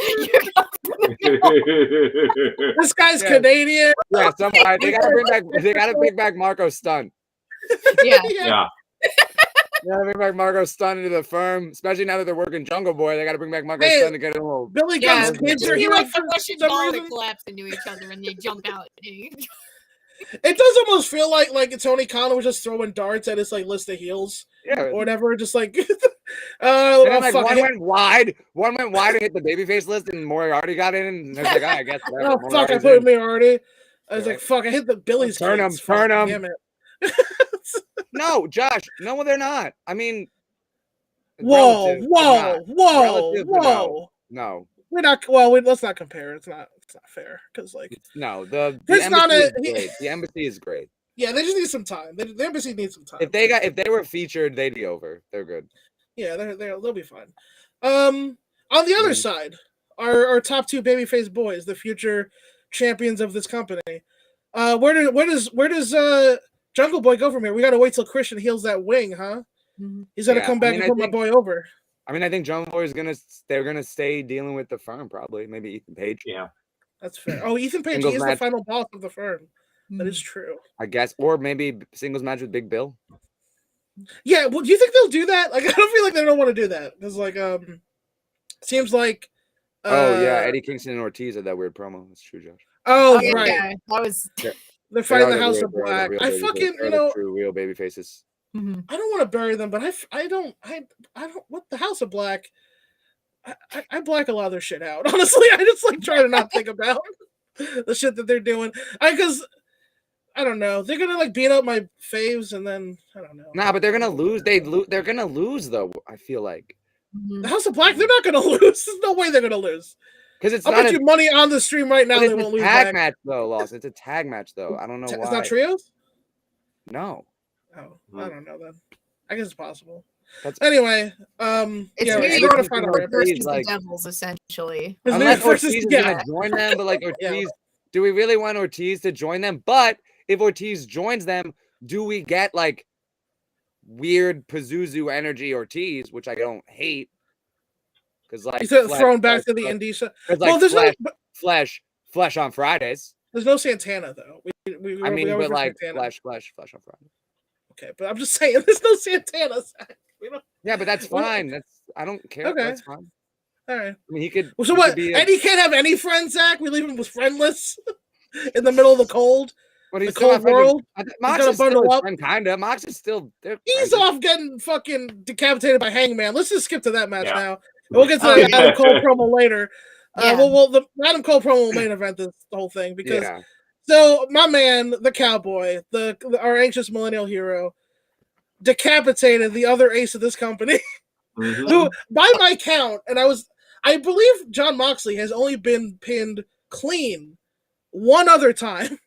This guy's Canadian. Yeah, they gotta bring back Marco Stunt. Yeah. Yeah, bring back Marco Stunt into the Firm, especially now that they're working Jungle Boy. They got to bring back Marco Stunt to get a little. Billy Gunn's kids are here. The Russian doll that collapse into each other and they jump out. It does almost feel like Tony Khan was just throwing darts at his list of heels, or whatever. Just one went wide. One went wide and hit the babyface list, and Moriarty got in, and it's I guess. Oh fuck! I put Moriarty. I was fuck! I hit the Billy's. Turn him. Damn it. No, Josh. No, they're not. I mean, whoa. No. We're not. Well, let's not compare. It's not fair because no, the embassy is great. Yeah, they just need some time. The embassy needs some time. If they were featured, they'd be over. They're good. Yeah, they'll be fine. On the other side, our top two babyface boys, the future champions of this company. Where does Jungle Boy go from here? We got to wait till Christian heals that wing, huh? He's got to come back and put my boy over. I mean, I think Jungle Boy they're gonna stay dealing with the Firm probably. Maybe Ethan Page. Yeah, that's fair. Oh, Ethan Page is the final boss of the Firm. That is true. I guess, or maybe singles match with Big Bill. Yeah, well, do you think they'll do that? I don't feel like they don't want to do that because seems like. Eddie Kingston and Ortiz had that weird promo. That's true, Josh. Oh right, yeah, that was. They're fighting the House of Black. I fucking true real baby faces. I don't want to bury them, but I don't. What the House of Black? I black a lot of their shit out. Honestly, I just try to not think about the shit that they're doing. Because I don't know. They're gonna beat up my faves, and then I don't know. Nah, but they're gonna lose. They're gonna lose though. I feel like the House of Black. They're not gonna lose. There's no way they're gonna lose. Because I'll bet you money on the stream right now. They won't lose. It's a tag match though, Lawson. It's a tag match though. I don't know why. It's not trios. No. Oh, I don't know then. I guess it's possible. Anyway, it's we're gonna find out versus the Devils essentially. Unless Ortiz is gonna join them, but Ortiz, do we really want Ortiz to join them? But if Ortiz joins them, do we get weird Pazuzu energy Ortiz, which I don't hate? Because he's thrown back to the indie. Well, there's flesh on Fridays. There's no Santana though. I mean, but like Flash up front. Okay, but I'm just saying, there's no Santana. Yeah, but that's fine. I don't care. Okay. That's fine. All right. I mean, he could. So what? Eddie can't have any friends, Zach. We leave him with friendless in the middle of the cold. But he's the cold world. Mox is still his friend, kinda. Mox is still. He's off getting fucking decapitated by Hangman. Let's just skip to that match now. We'll get to the Adam Cole promo later. Well, the Adam Cole promo will main event this whole thing because. So my man, the cowboy, our anxious millennial hero, decapitated the other ace of this company. Who, by my count, and I believe Jon Moxley has only been pinned clean one other time.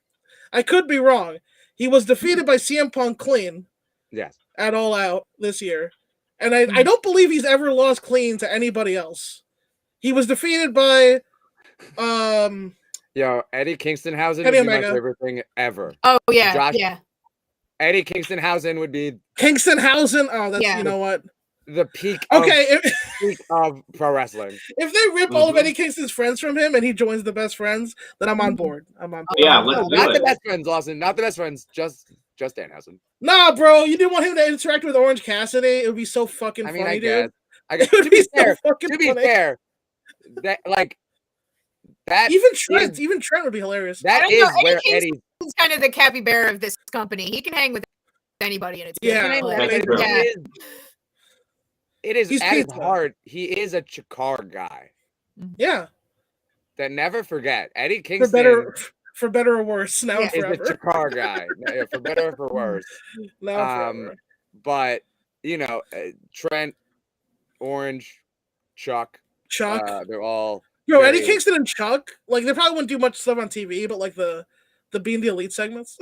I could be wrong. He was defeated by CM Punk clean. Yes. At All Out this year. And I don't believe he's ever lost clean to anybody else. He was defeated by Eddie Kingstonhausen would be my favorite thing ever. Oh yeah, yeah. Eddie Kingstonhausen would be Kingstonhausen. Oh, that's you know what? The peak. Peak of pro wrestling. If they rip all of Eddie Kingston's friends from him and he joins the best friends, then I'm on board. Yeah, let's do not the best friends, Lawson. Not the best friends. Just Danhausen. Nah, bro, you didn't want him to interact with Orange Cassidy. It would be so fucking funny, I dude. guess. To be fair, that like that. Even Trent would be hilarious. That is where Eddie's kind of the capybara of this company. He can hang with anybody, and it's It is at his heart. He is a Chikar guy. Yeah. That never forget. Eddie Kingston. For better or worse, now and forever. Is a Chikar guy. For better or for worse. Now and forever. But, Trent, Orange, Chuck. They're all. Yo, Eddie Kingston and Chuck, like, they probably wouldn't do much stuff on TV, but, like, the Being the Elite segments.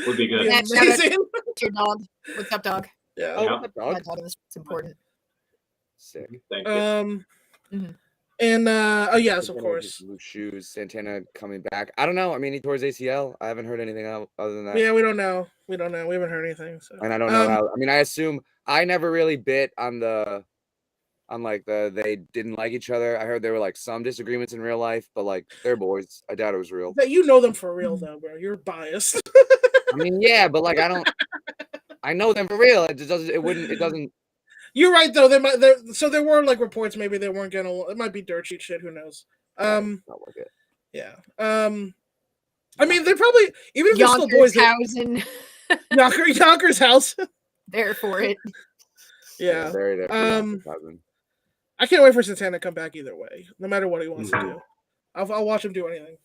Would be good. Amazing. Your dog. What's up, dog? Yeah. What's up, dog? It's important. Sick. Thank you. And yes, of course. Blue shoes, Santana coming back. I don't know. I mean, he tore his ACL. I haven't heard anything other than that. Yeah, we don't know. We haven't heard anything. So. And I don't know how. I mean, I assume I never really bit on they didn't like each other. I heard there were like some disagreements in real life, but like they're boys. I doubt it was real. You know them for real though, bro. You're biased. I mean, yeah, but like I know them for real. It doesn't. You're right though. There were like reports maybe they weren't getting along. It might be dirt sheet shit. Who knows? Not like it. Yeah. I mean, they probably even if they're still boys. Yonkers house. There for it. Yeah. Very different. I can't wait for Santana to come back either way, no matter what he wants to do. I'll watch him do anything.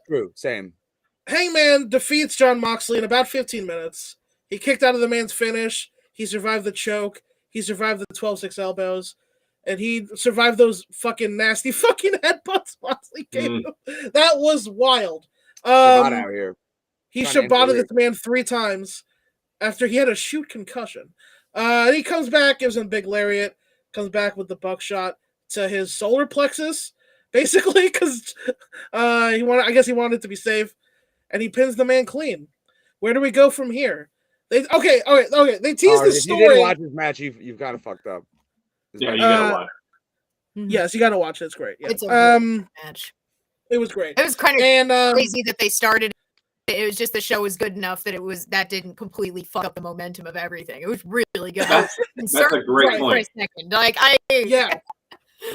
True. Same. Hangman defeats Jon Moxley in about 15 minutes. He kicked out of the man's finish. He survived the choke. He survived the 12-6 elbows. And he survived those fucking nasty fucking headbutts Moxley gave him. That was wild. Out here. He Shibata this man 3 times after he had a shoot concussion. And he comes back, gives him a big lariat, comes back with the buckshot to his solar plexus, basically, because he wanted it to be safe. And he pins the man clean. Where do we go from here? They teased the story. If you didn't watch this match, you've got it fucked up. Yeah, you gotta watch. Yes, you gotta watch it. It's great. Yeah. It's a great match. It was great. It was kind of crazy that they started. It was just the show was good enough that didn't completely fuck up the momentum of everything. It was really good. That's a great point. For a second. No,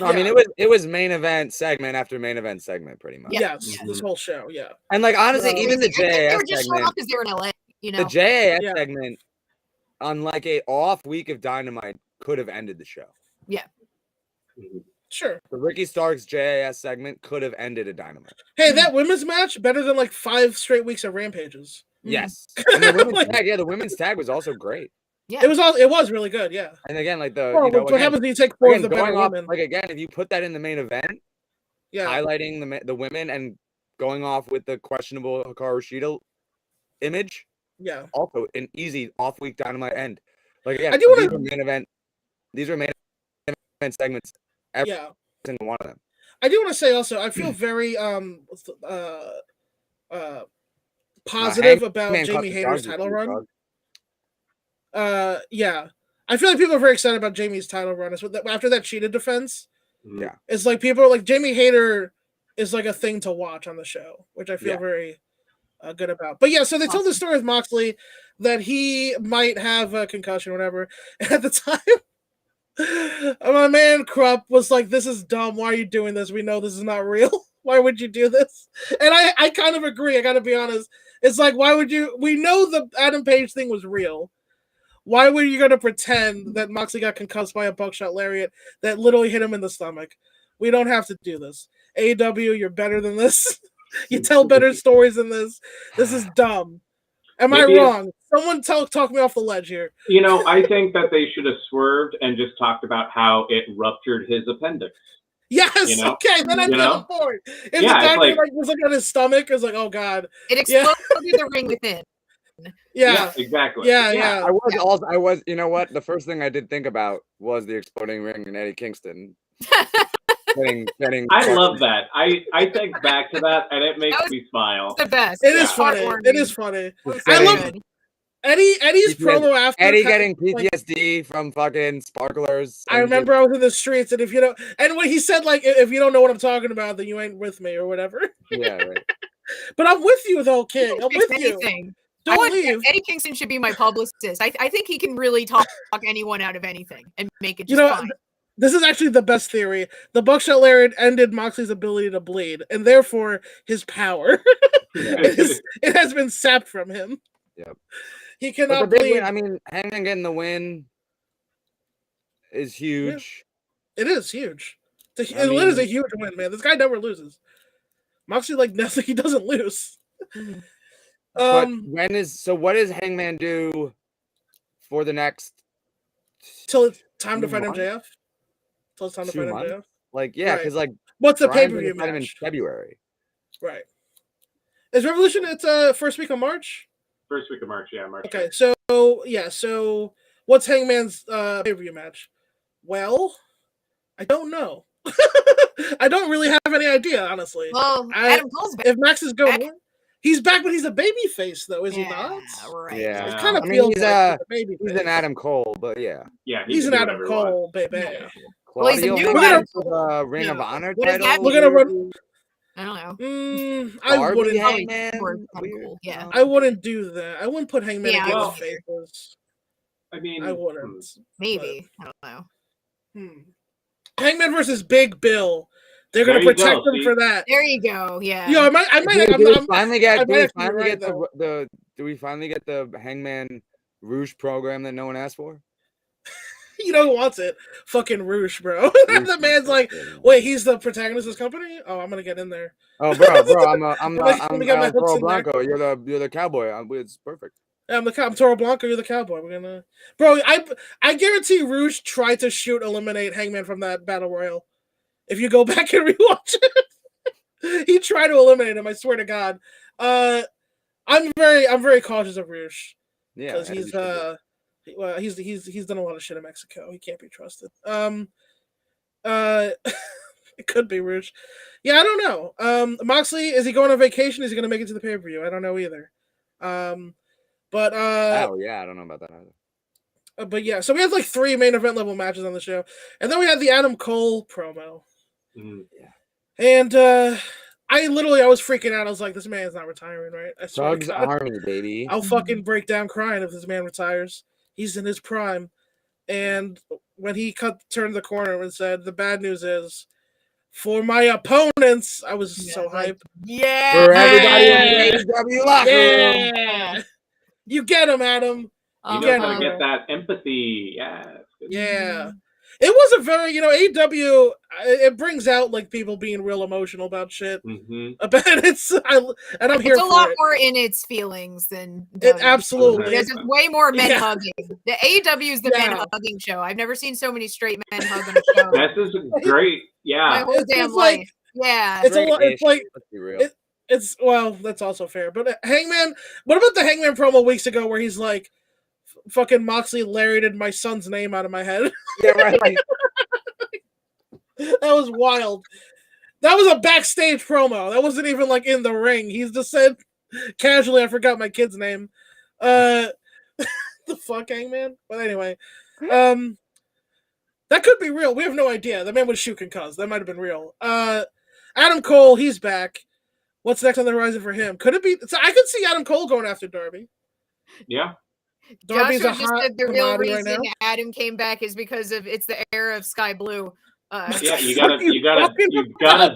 I mean it was main event segment after main event segment, pretty much. Yes, this whole show, yeah. And like honestly, even the JAS segment, because they were in LA, the JAS segment, on like a off week of Dynamite, could have ended the show. Yeah, sure. The Ricky Starks JAS segment could have ended a Dynamite. Hey, that women's match better than like 5 straight weeks of rampages. Yes, and the women's tag, the women's tag was also great. Yeah, it was really good. Yeah, and again, like what happens when you take 4 of the better women? Like again, if you put that in the main event, highlighting the women and going off with the questionable Hikaru Shida image, also an easy off week Dynamite end. Like again, these are main event segments. Every single one of them. I do want to say also, I feel very positive about Jamie Hayter's title run. I feel like people are very excited about Jamie's title run. After that cheated defense, yeah, it's like people are like Jamie Hayter is like a thing to watch on the show, which I feel very good about. But yeah, so they told the story with Moxley that he might have a concussion or whatever. And at the time, my man Krupp was like, "This is dumb. Why are you doing this? We know this is not real. Why would you do this?" And I kind of agree. I got to be honest. It's like, why would you? We know the Adam Page thing was real. Why were you going to pretend that Moxley got concussed by a buckshot lariat that literally hit him in the stomach? We don't have to do this. AEW, you're better than this. You tell better stories than this. This is dumb. Am I wrong? Someone talk me off the ledge here. I think that they should have swerved and just talked about how it ruptured his appendix. Yes, okay, then I'd be on board. If the doctor was looking at his stomach, it's like, oh god, it exploded the ring within. Yeah, exactly. Yeah. I was. You know what? The first thing I did think about was the exploding ring in Eddie Kingston. I love that. I think back to that, and it makes me smile. The best. It is funny. It is funny. I love Eddie's promo after Eddie getting PTSD from fucking sparklers. I remember I was in the streets, and and when he said like, if you don't know what I'm talking about, then you ain't with me or whatever. Yeah, right. But I'm with you, though, King. I'm with you. Don't leave. Eddie Kingston should be my publicist. I think he can really talk anyone out of anything and make it just fine. This is actually the best theory. The buckshot lariat ended Moxley's ability to bleed, and therefore his power. It has been sapped from him. Yep. He cannot bleed. Win, I mean, Hangman getting the win is huge. Yeah. It is huge. It is a huge win, man. This guy never loses. Moxley, he doesn't lose. But what does Hangman do for the next till it's time to fight MJF? Till it's time to fight MJF? Because what's the pay-per-view match? In February. Right. Is Revolution first week of March? First week of March, yeah, March. Okay, so what's Hangman's pay-per-view match? Well, I don't know. I don't really have any idea, honestly. Well, Adam Cole's back. If Max is going in, he's back, but he's a baby face, though, is he not? Right. Yeah. It kind of feels he's like he's an Adam Cole, but yeah. Yeah, he's an Adam Cole, baby. Yeah. Well, he's a new Adam Cole. Ring of Honor title. We're gonna run. I don't know. I wouldn't. Yeah. I wouldn't do that. I wouldn't put Hangman against faces. I mean, I wouldn't. Maybe. I don't know. Hangman versus Big Bill. They're gonna protect him for that. There you go. Yeah. Yo, do we finally get the Hangman Rouge program that no one asked for? You know who wants it? Fucking Rouge, bro. The man's like, wait, he's the protagonist of this company? Oh, I'm gonna get in there. Oh, bro, I'm Toro Blanco. You're the cowboy. It's perfect. Yeah, I'm Toro Blanco. You're the cowboy. We're gonna, bro. I guarantee Rouge tried to eliminate Hangman from that battle royal. If you go back and rewatch it, he tried to eliminate him. I swear to God. I'm very cautious of Rouge. Yeah, because he's done a lot of shit in Mexico. He can't be trusted. It could be Rouge. Yeah, I don't know. Moxley, is he going on vacation? Is he going to make it to the pay-per-view? I don't know either. But I don't know about that either. But yeah, so we had 3 main event level matches on the show, and then we had the Adam Cole promo. Yeah, and I was freaking out. I was like, this man's not retiring, right? Thugs Army, baby. I'll fucking break down crying if this man retires. He's in his prime. And when he turned the corner and said, the bad news is, for my opponents, I was so hyped. Yeah. For everybody in the AEW locker room. Yeah. You get him, Adam. You know how to get that empathy. Yeah. It was a very, AEW, it brings out people being real emotional about shit. About I'm here for it. It's a lot more in its feelings than it absolutely. There's way more men hugging. The AEW is the men hugging show. I've never seen so many straight men hug on a show. This is great. Yeah. My whole damn life. Yeah. It's a lot. It's well, that's also fair. But Hangman, what about the Hangman promo weeks ago where he's like, fucking Moxley lariated my son's name out of my head. Yeah, right. That was wild. That was a backstage promo. That wasn't even in the ring. He's just said casually, I forgot my kid's name. The fuck, Hangman? But anyway, that could be real. We have no idea. The man was shoot concussed. That might have been real. Adam Cole, he's back. What's next on the horizon for him? Could it be? So I could see Adam Cole going after Darby. Yeah. Darby's Joshua a just hot said the real reason right now. Adam came back is because of it's the era of Sky Blue. Yeah, you gotta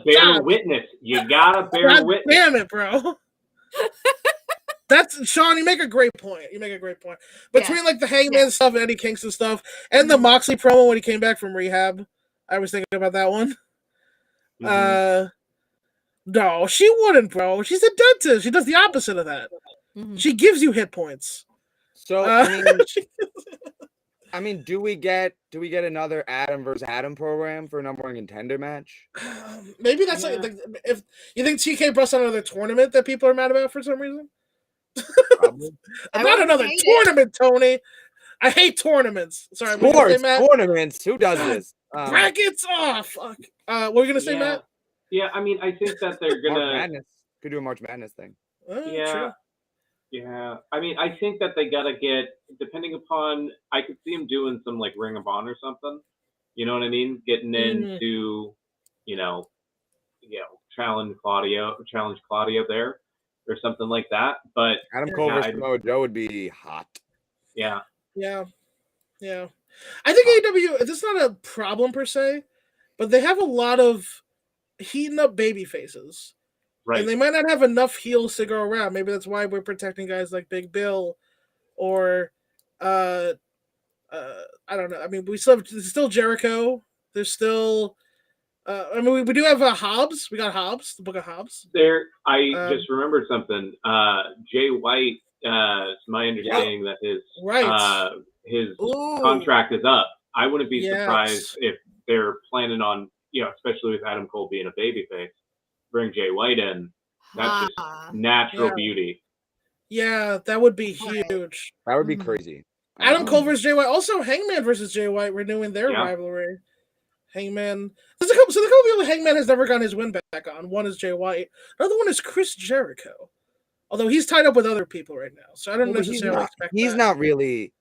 bear witness. You gotta bear witness. Damn it, bro. That's Sean. You make a great point. Between like the Hangman stuff and Eddie Kingston stuff, and the Moxley promo when he came back from rehab, I was thinking about that one. No, she wouldn't, bro. She's a dentist. She does the opposite of that. She gives you hit points. So I mean, do we get another Adam versus Adam program for a number one contender match? Maybe that's like if you think TK brought on another tournament that people are mad about for some reason. Not another tournament, Tony. I hate tournaments. Sorry, sports tournaments. Who does this? Brackets off. Fuck. What were you gonna say, Matt? Yeah, I mean, I think that they're gonna could do a March Madness thing. True. Yeah, I mean, I think that they gotta get, depending upon, I could see them doing some like Ring of Honor or something. You know what I mean? Getting into, challenge Claudio there or something like that. But Adam Cole versus Samoa Joe would be hot. Yeah. I think AEW, this is not a problem per se, but they have a lot of heating up baby faces. Right. And they might not have enough heels to go around. Maybe that's why we're protecting guys like Big Bill or I don't know. I mean, there's still Jericho. There's still we do have Hobbs. We got Hobbs, the Book of Hobbs. I just remembered something. Jay White, it's my understanding that his contract is up. I wouldn't be surprised if they're planning on, especially with Adam Cole being a babyface, bring Jay White in. That's just natural beauty. Yeah, that would be huge. That would be crazy. Adam Cole versus Jay White. Also, Hangman versus Jay White renewing their rivalry. Hangman. There's a couple people Hangman has never gotten his win back on. One is Jay White. Another one is Chris Jericho. Although he's tied up with other people right now, so I don't necessarily expect he's not really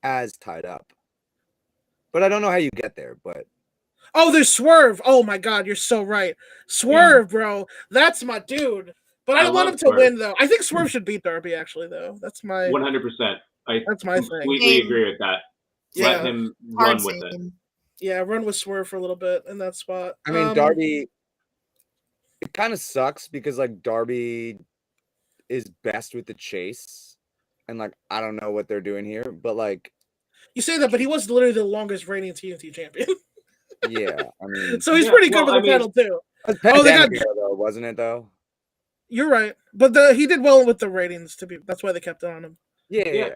as tied up. But I don't know how you get there. But there's Swerve. Oh my God, you're so right. Swerve, bro. That's my dude. But I want him to win, though. I think Swerve should beat Darby, actually, though. That's my 100%. That's my thing. Completely agree with that. Let him run with it. Yeah, run with Swerve for a little bit in that spot. I mean, Darby, it kind of sucks because like Darby is best with the chase, and like I don't know what they're doing here, but like you say that, but he was literally the longest reigning TNT champion. Yeah, I mean, so he's pretty good with the title too. Though, wasn't it though? You're right, but he did well with the ratings. That's why they kept it on him. Yeah.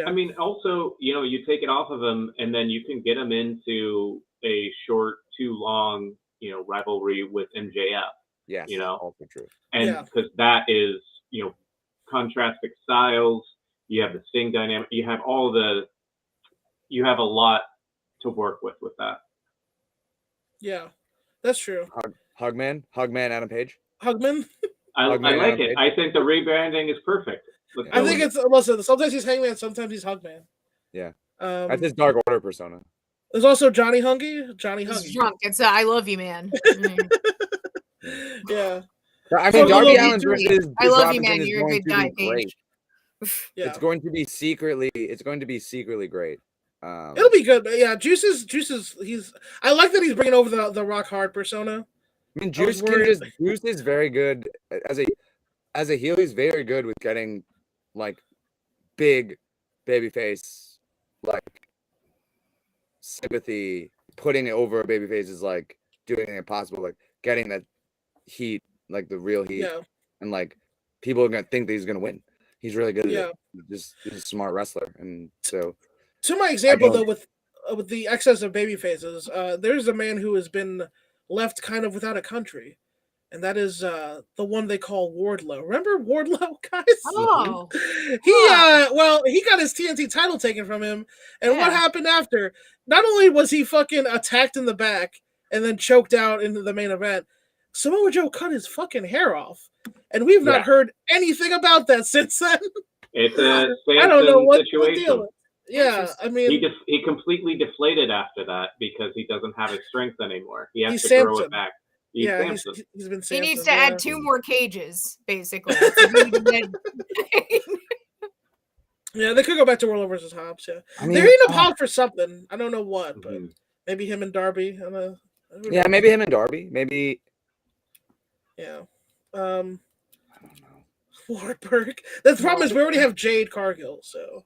I mean, also, you take it off of him, and then you can get him into a short, too long, rivalry with MJF. Yes, also true. And because that is, contrasting styles. You have the Sting dynamic. You have you have a lot to work with that. Yeah, that's true. Hugman, Adam Page. Hugman. I like it. I think the rebranding is perfect. I think listen, sometimes he's Hangman, sometimes he's Hugman. Yeah. That's his Dark Order persona. There's also Johnny Hungee. He's drunk. It's I love you, man. Yeah. I mean, Darby Allin versus I love you, man. You're a good guy, Paige. Yeah. It's going to be secretly great. It'll be good. But yeah, Juice is I like that he's bringing over the Rock Hard persona. I mean, Juice is very good as a heel. He's very good with getting like big babyface like sympathy. Putting it over a babyface is like doing the impossible, like getting that heat, like the real heat, and like people are gonna think that he's gonna win. He's really good at it. He's a smart wrestler, and so. To my example, though, with the excess of baby faces, there's a man who has been left kind of without a country, and that is the one they call Wardlow. Remember Wardlow, guys? Oh, he got his TNT title taken from him, and what happened after? Not only was he fucking attacked in the back and then choked out into the main event, Samoa Joe cut his fucking hair off, and we've not heard anything about that since then. It's a I don't know what situation. The deal is. Yeah, I mean, he completely deflated after that because he doesn't have his strength anymore. He has to grow it back. He's been Samson. He needs to add 2 more cages, basically. Yeah, they could go back to Wardlow versus Hobbs. Yeah, they're eating up Hobbs for something. I don't know what, but maybe him and Darby. Maybe him and Darby. Maybe. Yeah. I don't know. Wardberg. The problem is we already have Jade Cargill, so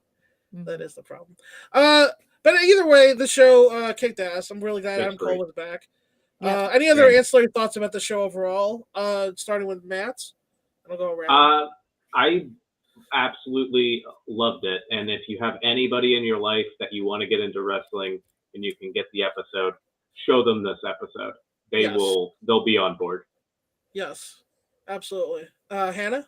that is the problem. But either way, the show kicked ass. I'm really glad Adam Cole was back. Yep. Any other ancillary thoughts about the show overall? Starting with Matt. I'll go around. I absolutely loved it. And if you have anybody in your life that you want to get into wrestling and you can get the episode, show them this episode. They'll be on board. Yes, absolutely. Hannah?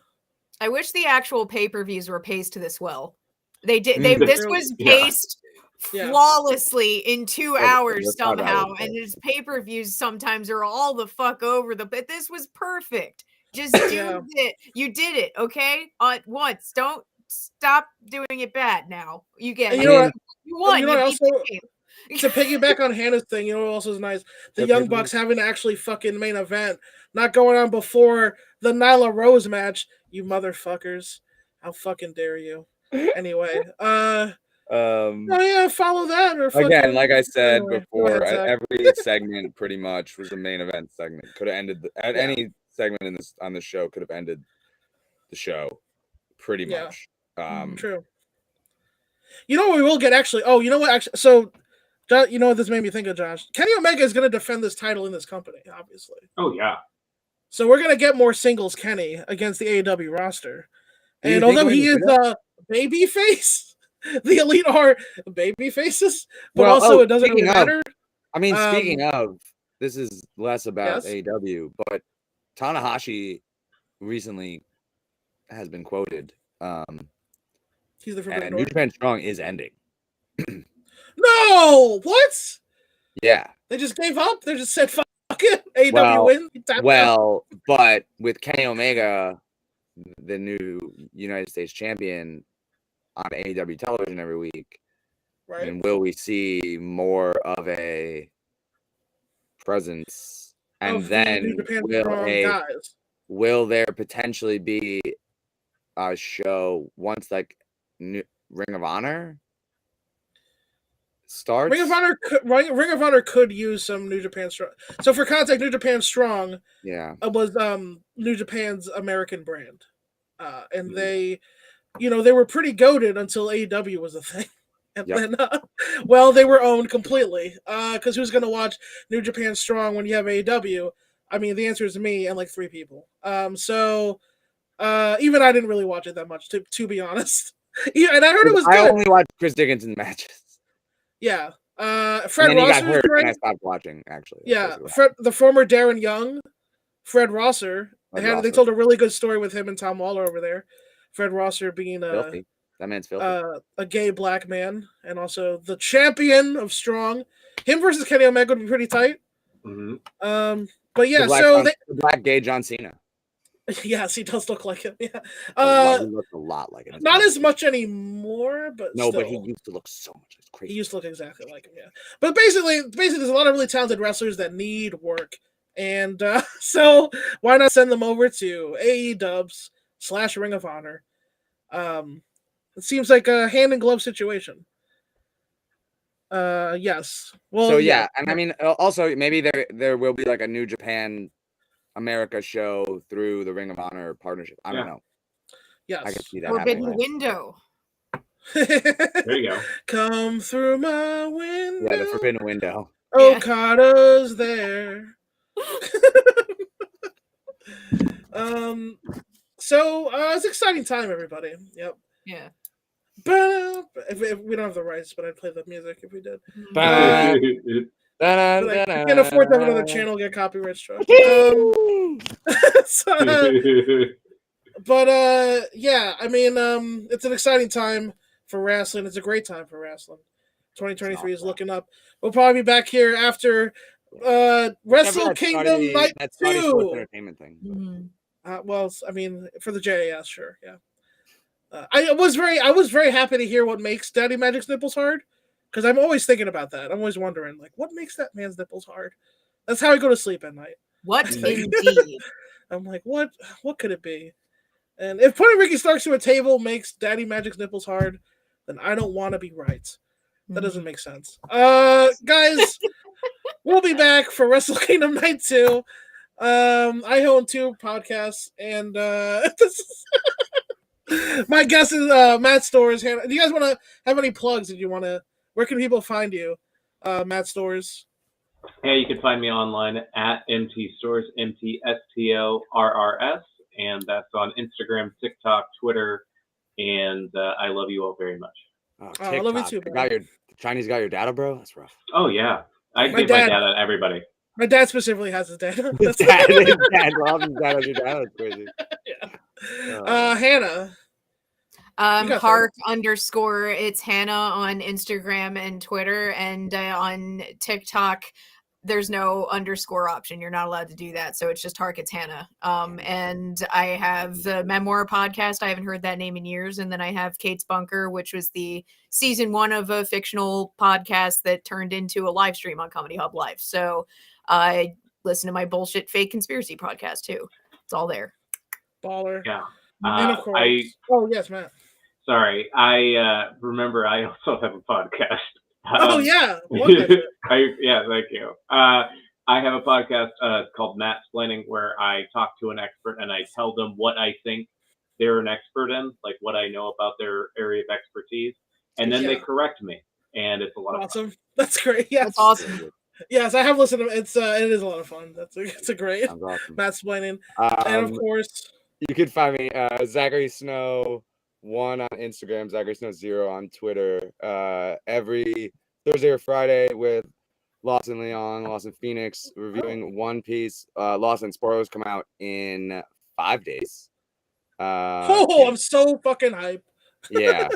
I wish the actual pay-per-views were paced this well. They did. This was paced flawlessly in 2 hours somehow, and his pay-per-views sometimes are all the fuck over but this was perfect. Just do it. You did it, okay? Once. Don't stop doing it bad now. You get it. You won. You also, to piggyback on Hannah's thing, what also is nice? The Young Bucks having to actually fucking main event, not going on before the Nyla Rose match. You motherfuckers. How fucking dare you? Anyway, follow that. Or again, like I said before, every segment pretty much was a main event segment. Could have ended any segment on the show could have ended the show pretty much. True. You know what we will get actually? Oh, you know what? Actually, so you know what this made me think of, Josh? Kenny Omega is going to defend this title in this company, obviously. Oh yeah. So we're going to get more singles Kenny against the AEW roster. And although he is a baby face, the Elite are baby faces, but it doesn't really matter. Speaking of, this is less about AEW, but Tanahashi recently has been quoted. He's the and New Japan Strong is ending. No! What? Yeah. They just gave up? They just said, fuck it. AEW win? But with Kenny Omega, the new United States champion, on AEW television every week, right? And will we see more of a presence? And then will there potentially be a show once like Ring of Honor starts? Ring of Honor could use some New Japan Strong. So for context, New Japan Strong, was New Japan's American brand, and they were pretty goated until AEW was a thing. And then, they were owned completely. Because who's going to watch New Japan Strong when you have AEW? I mean, the answer is me and like 3 people. So even I didn't really watch it that much, to be honest. And I heard it was good. I only watched Chris Dickinson matches. Yeah. Fred Rosser. And I stopped watching, actually. Yeah. The former Darren Young, Fred Rosser. They told a really good story with him and Tom Waller over there. Fred Rosser being filthy. That man's filthy. A gay black man, and also the champion of Strong. Him versus Kenny Omega would be pretty tight. Mm-hmm. But yeah, the black gay John Cena. Yes, he does look like him. Yeah, he looks a lot like him. Not as much anymore, but but he used to look so much. It's crazy. He used to look exactly like him. Yeah, but basically, there's a lot of really talented wrestlers that need work, and so why not send them over to AEW / Ring of Honor? It seems like a hand in glove situation. Yes. Well, so and I mean, also maybe there will be like a New Japan America show through the Ring of Honor partnership. I don't know. Yes. I can see that. Forbidden window. There you go. Come through my window. Yeah, the forbidden window. Okada's there. So it's an exciting time, everybody. Yep. Yeah. If we don't have the rights, but I'd play the music if we did. I can't afford to have another channel get copyright struck. But I mean, it's an exciting time for wrestling. It's a great time for wrestling. 2023 is looking up. We'll probably be back here after Wrestle Kingdom Night 2. Entertainment thing. Mm-hmm. I mean, for the JAS, sure, yeah. I was very happy to hear what makes Daddy Magic's nipples hard, because I'm always thinking about that. I'm always wondering, like, what makes that man's nipples hard? That's how I go to sleep at night. What indeed? I'm like, what could it be? And if putting Ricky Starks to a table makes Daddy Magic's nipples hard, then I don't want to be right. That doesn't make sense. Guys, we'll be back for Wrestle Kingdom Night 2. I own 2 podcasts, and my guest is Matt Stores. Do you guys want to have any plugs? Where can people find you, Matt Stores? Yeah, you can find me online at MTStores, MTSTORRS, and that's on Instagram, TikTok, Twitter, and I love you all very much. Oh, I love you too, bro. The Chinese got your data, bro? That's rough. Oh, yeah. I give my data to everybody. My dad specifically has his data. His dad has your data. That's crazy. Yeah. Hannah. Hark _ it's Hannah on Instagram and Twitter, and on TikTok there's no underscore option. You're not allowed to do that, so it's just Hark, it's Hannah. And I have the Memoir podcast. I haven't heard that name in years. And then I have Kate's Bunker, which was the season 1 of a fictional podcast that turned into a live stream on Comedy Hub Live. So I listen to my bullshit fake conspiracy podcast too. It's all there. Baller. Yeah. And of course, oh yes, Matt. Sorry, I remember I also have a podcast. Oh yeah. Yeah, thank you. I have a podcast called Mattsplaining, where I talk to an expert and I tell them what I think they're an expert in, like what I know about their area of expertise, and then they correct me, and it's a lot of fun. That's great. Yes, that's awesome. Yes, I have listened to it. It is a lot of fun. It's a great awesome. Mattsplaining, and of course you can find me Zachary Snow 1 on Instagram, Zachary Snow 0 on Twitter. Every Thursday or Friday with Lost in Leon, Lost in Phoenix, reviewing One Piece. Lost in Sporos come out in 5 days. I'm so fucking hyped. Yeah,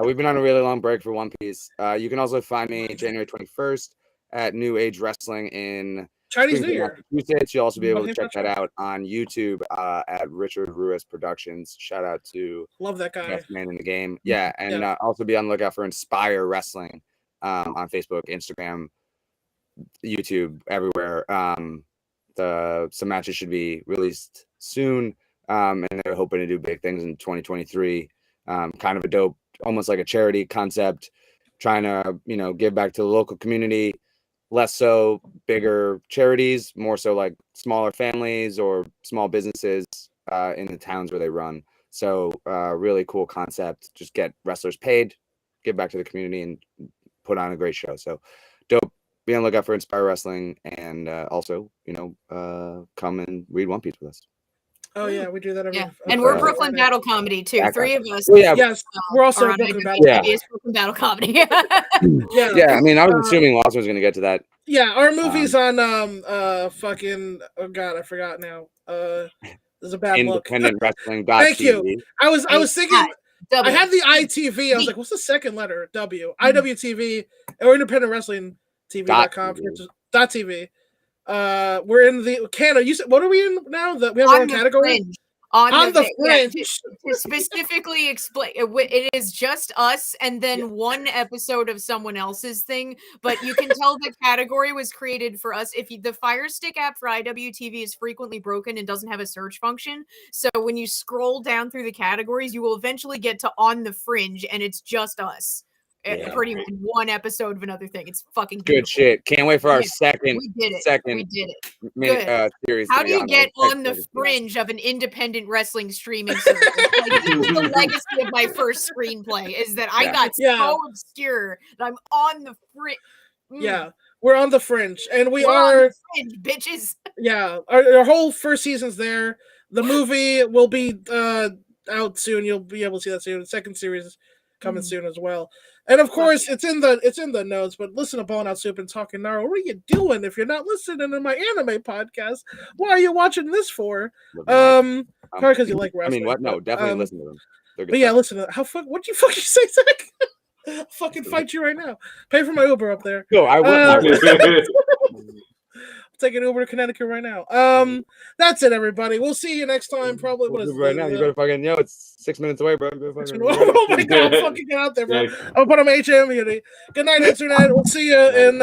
we've been on a really long break for One Piece. You can also find me January 21st at New Age Wrestling in Chinese New Year. Massachusetts. You'll also be able to check that out on YouTube at Richard Ruiz Productions. Shout out to love that guy, best man in the game. Yeah, and also be on the lookout for Inspire Wrestling on Facebook, Instagram, YouTube, everywhere. Some matches should be released soon, and they're hoping to do big things in 2023. Kind of a dope, almost like a charity concept, trying to give back to the local community. Less so bigger charities, more so like smaller families or small businesses in the towns where they run. So really cool concept. Just get wrestlers paid, give back to the community, and put on a great show. So dope. Be on the lookout for Inspire Wrestling, and also come and read One Piece with us. Oh yeah, we do that every. Yeah, and we're Brooklyn Battle Comedy too. 3 of us. Yes, we're also Brooklyn Battle. Brooklyn Battle Comedy. Yeah. I mean, I was assuming Lawson was going to get to that. Yeah, our movie's on fucking oh god, I forgot now. There's a bad look. Independent Wrestling. Thank you. I was thinking. I had the ITV. I was like, what's the second letter? W. IWTV or Independent Wrestling TV.com. .tv. We're in the Canada. You said, what are we in now? We have our category. On the fringe. To specifically explain, it is just us and then one episode of someone else's thing, but you can tell the category was created for us. The Fire Stick app for IWTV is frequently broken and doesn't have a search function, so when you scroll down through the categories, you will eventually get to On the Fringe, and it's just us. Pretty much one episode of another thing. It's fucking beautiful. Good shit. Can't wait for our second. We did it. Series. How do you get on the fringe of an independent wrestling streaming service? Like, this is the legacy of my first screenplay is that I got so obscure that I'm on the fringe. Yeah, we're on the fringe, and we're on the fringe, bitches. Yeah, our whole first season's there. The movie will be out soon. You'll be able to see that soon. The second series is coming soon as well. And of course, it's in the notes. But listen to Ballin' Out Soup and Talking Naro. What are you doing if you're not listening to my anime podcast? What are you watching this for? Probably because you like wrestling. I mean, what? No, definitely listen to them. But yeah, listen to what'd you fucking say, Zach? I'll fucking fight you right now. Pay for my Uber up there. No, I will. Take an Uber to Connecticut right now. That's it, everybody. We'll see you next time. Probably. What is right now? You better fucking it's 6 minutes away, bro. Oh my god! Fucking get out there, bro. I'll put on HM. Good night, internet. We'll see you in.